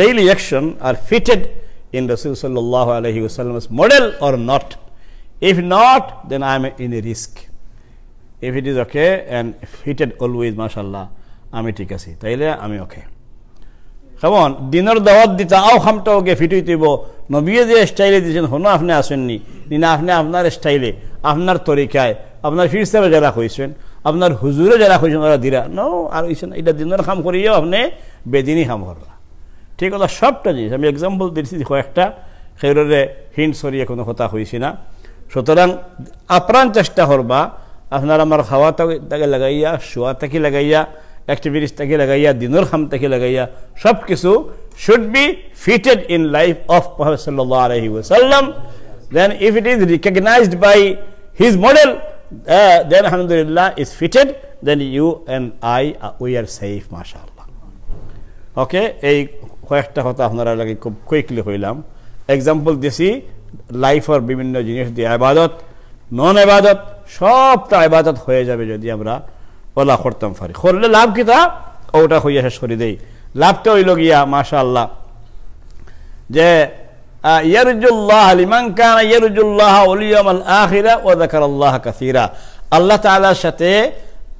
daily action are fitted in Rasul sallallahu alaihi wasallam's model or not. If not, then I am in a risk. If it is okay and fitted always, mashallah, আমি ঠিক আছি, তাইলে আমি okay. কেমন দিনের দাওয়াত দিতা আও খামটা ওকে ফিট হইতে হইব, নবীয়ে যে স্টাইলে দিয়েছেন হনো আপনি আসেননি না, আপনি আপনার স্টাইলে, আপনার তরিকায়, আপনার ফিরসাবে যারা হয়েছেন, আপনার হুজুরে যারা হয়েছেন ওরা দিরা নো আর হয়েছেন, এটা দিনের কাম করিয়েও আপনি বেদিনই কাম করবা। ঠিক কথা, সবটা জিনিস আমি এক্সাম্পল দিচ্ছি কয়েকটা, সেগুলোরে হিন্ট সরিয়ে কোনো কথা হয়েছি না। সুতরাং আপ্রাণ চেষ্টা করবা আপনার আমার খাওয়া তাকে লাগাইয়া, শোয়া তাকে লাগাইয়া, অ্যাক্টিভিটিস তাকে লাগাইয়া, দিনের খাম তাকে লাগাইয়া, সব কিছু should be fitted in life of Prophet sallallahu alaihi wasallam. Then if it is recognized by his model, then alhamdulillah is fitted, then you and I we are safe, mashallah. Okay, এই কয়েকটা কথা আপনারা লাগে খুব quickly হইলাম example দিছি লাইফের বিভিন্ন জিনিস দিয়ে, ইবাদত নন ইবাদত সবটা ইবাদত হয়ে যাবে যদি আমরা ওলা করতাম পারি। করলে লাভ কি তা ওটা হইয়া শেষ করে দেই। লাভটা হইল গিয়া মাশাআল্লাহ যে ইয়ারজুল্লাহ লিমান কানা ইয়ারজুল্লাহ ওয়াল ইয়াউমাল আখিরা ওয়া যাকারাল্লাহ কাসীরা। আল্লাহ তাআলার সাথে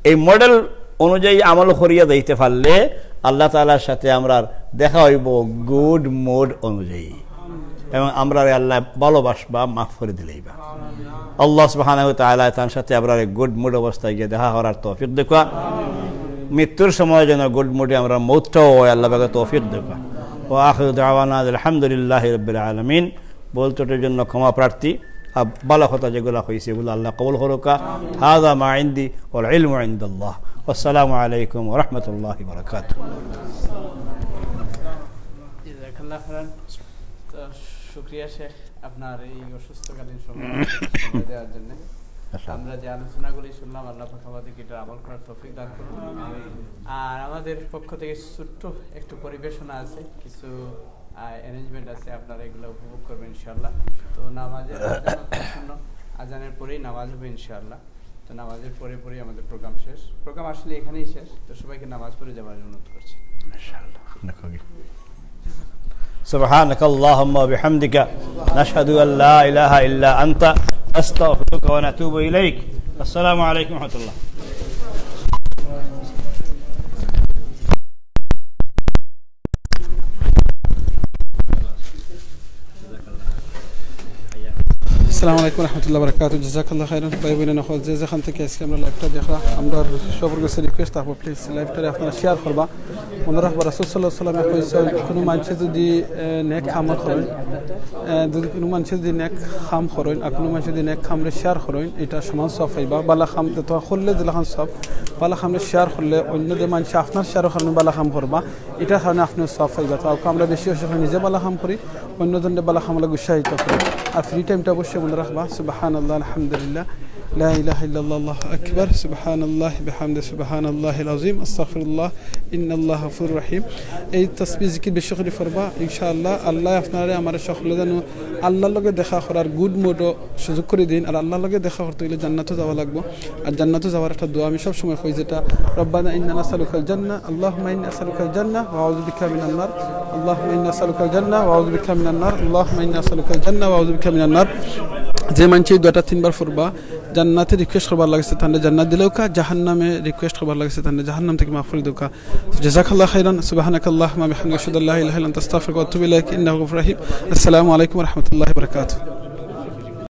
এই মডেল অনুযায়ী আমল করিয়া দিতে পারলে আল্লাহ তাআলার সাথে আমরা দেখা হইব গুড মুড অনুযায়ী, এবং আমরা আল্লাহ ভালোবাসবা, মাফ করে দিলেইবা। আল্লাহ সুবহানাহু ওয়া তাআলা তার সাথে আমরা গুড মুড অবস্থায় গিয়ে দেখা করার তৌফিক দেখা। মৃত্যুর সময় যেন গুড মুডে আমরা মৌতটাও হয় আল্লাহ পাকের তৌফিক দেব ওয়া আখিরু দাওয়ানা আলহামদুলিল্লাহি রাব্বিল আলামিন বলতোটের জন্য ক্ষমা প্রার্থী আর ভালো কথা যেগুলো হয়েছে এগুলো আল্লাহ কবুল করুকা হাযা মা ইনদি ওয়াল ইলমু ইনদাল্লাহ আসসালামু আলাইকুম ওয়া রাহমাতুল্লাহি ওয়া বারাকাতুহু জাযাকাল্লাহু খাইরান শুকরিয়া শেখ আপনার এই অসুস্থকালীন সময় দেওয়ার জন্য আমরা যে আলোচনাগুলি শুনলাম আল্লাহ পাক আমাদেরকে এটা আমল করার তৌফিক দান করুন আর আমাদের পক্ষ থেকে ছোট্ট একটু পরিবেশনা আছে কিছু অ্যারেঞ্জমেন্ট আছে আপনারা এগুলো উপভোগ করবেন ইনশাআল্লাহ তো নামাজের আজানের পরেই নামাজ হবে ইনশাআল্লাহ তো নামাজের পরে আমাদের প্রোগ্রাম শেষ প্রোগ্রাম আসলে এখানেই শেষ তো সবাইকে নামাজ পড়ে যাওয়ার অনুরোধ করছি ইনশাআল্লাহ سبحانك اللهم وبحمدك نشهد أن لا إله إلا أنت أستغفرك ونتوب إليك السلام عليكم ورحمة الله আসসালামু আলাইকুম রহমতুল্লাহ বারাকাতু জাযাকাল্লাহ খাইরান ভাই বোনেরা হল যে যেখান থেকে আজকে আমরা লাইভটা দেখলাম আমরা সবার কাছে রিকোয়েস্ট থাকবো প্লিজ লাইভটা আপনারা শেয়ার করবা মনে রাখবা রাসূল সাল্লাল্লাহু আলাইহি ওয়াসাল্লাম কইছেন কোনো মানুষ যদি নেক কাম করেন যদি কোনো মানুষ যদি নেক কাম করেন আর কোনো মানুষ যদি নেক কামরে শেয়ার করেন এটা সমান সওয়াব পাইবা বালা কাম তো করলে দিলাখান সওয়াব বালা কামরে শেয়ার করলে অন্য যে মানুষ আপনার শেয়ার করেন বালা কাম করবা এটা কারণে আপনি সওয়াব পাইবা তো আমরা বেশি বেশি নিজে বালা কাম করি অন্যজনের বালা কামলা উৎসাহিত করি আর ফ্রি টাইমটা অবশ্যই মনে রাখবা সুবহানাল্লাহ আলহামদুলিল্লাহ لا إله إلا الله الله أكبر سبحان الله بحمده سبحان الله العظيم أستغفر الله إن الله غفور رحيم এই তাসবিহ জিকির বেশি করে করবা ইনশাআল্লাহ আল্লাহ আপনারে আমার সকলে জানো আল্লাহর লগে দেখা করার গুড মুড সুযোগ করে দিন আর আল্লাহর লগে দেখা করতে হলে জান্নাতে যাওয়া লাগবে আর জান্নাতে যাওয়ার একটা দোয়া আমি সব সময় কই যেটা রব্বানা ইন্না নাসালুকাল জান্নাহ আল্লাহুম্মা ইন্না নাসালুকাল জান্নাহ ওয়া আউযু বিকা মিনান নার আল্লাহুম্মা ইন্না নাসালুকাল জান্নাহ ওয়া আউযু বিকা মিনান নার আল্লাহুম্মা ইন্না নাসালুকাল জান্নাহ ওয়া আউযু বিকা মিনান নার যে মানছি দুটা তিনবার পড়বা জান্নাতে রিকোয়েস্ট করবার লাগছে তাহলে জান্নাত দিলেও কা জাহান্নামে রিকোয়েস্ট করবার লাগছে তাহলে জাহান্নাম থেকে মাফ করে দেওয়া জাযাকাল্লাহু খাইরান সুবহানাকাল্লাহুম্মা বিহামদিকা আশহাদু আল্লা ইলাহা ইল্লা আনতা আস্তাগফিরুকা ওয়া আতুবু ইলাইক ইন্নাহু গফুরুর রহিম আসসালামু আলাইকুম ওয়া রাহমাতুল্লাহি ওয়া বারাকাতুহু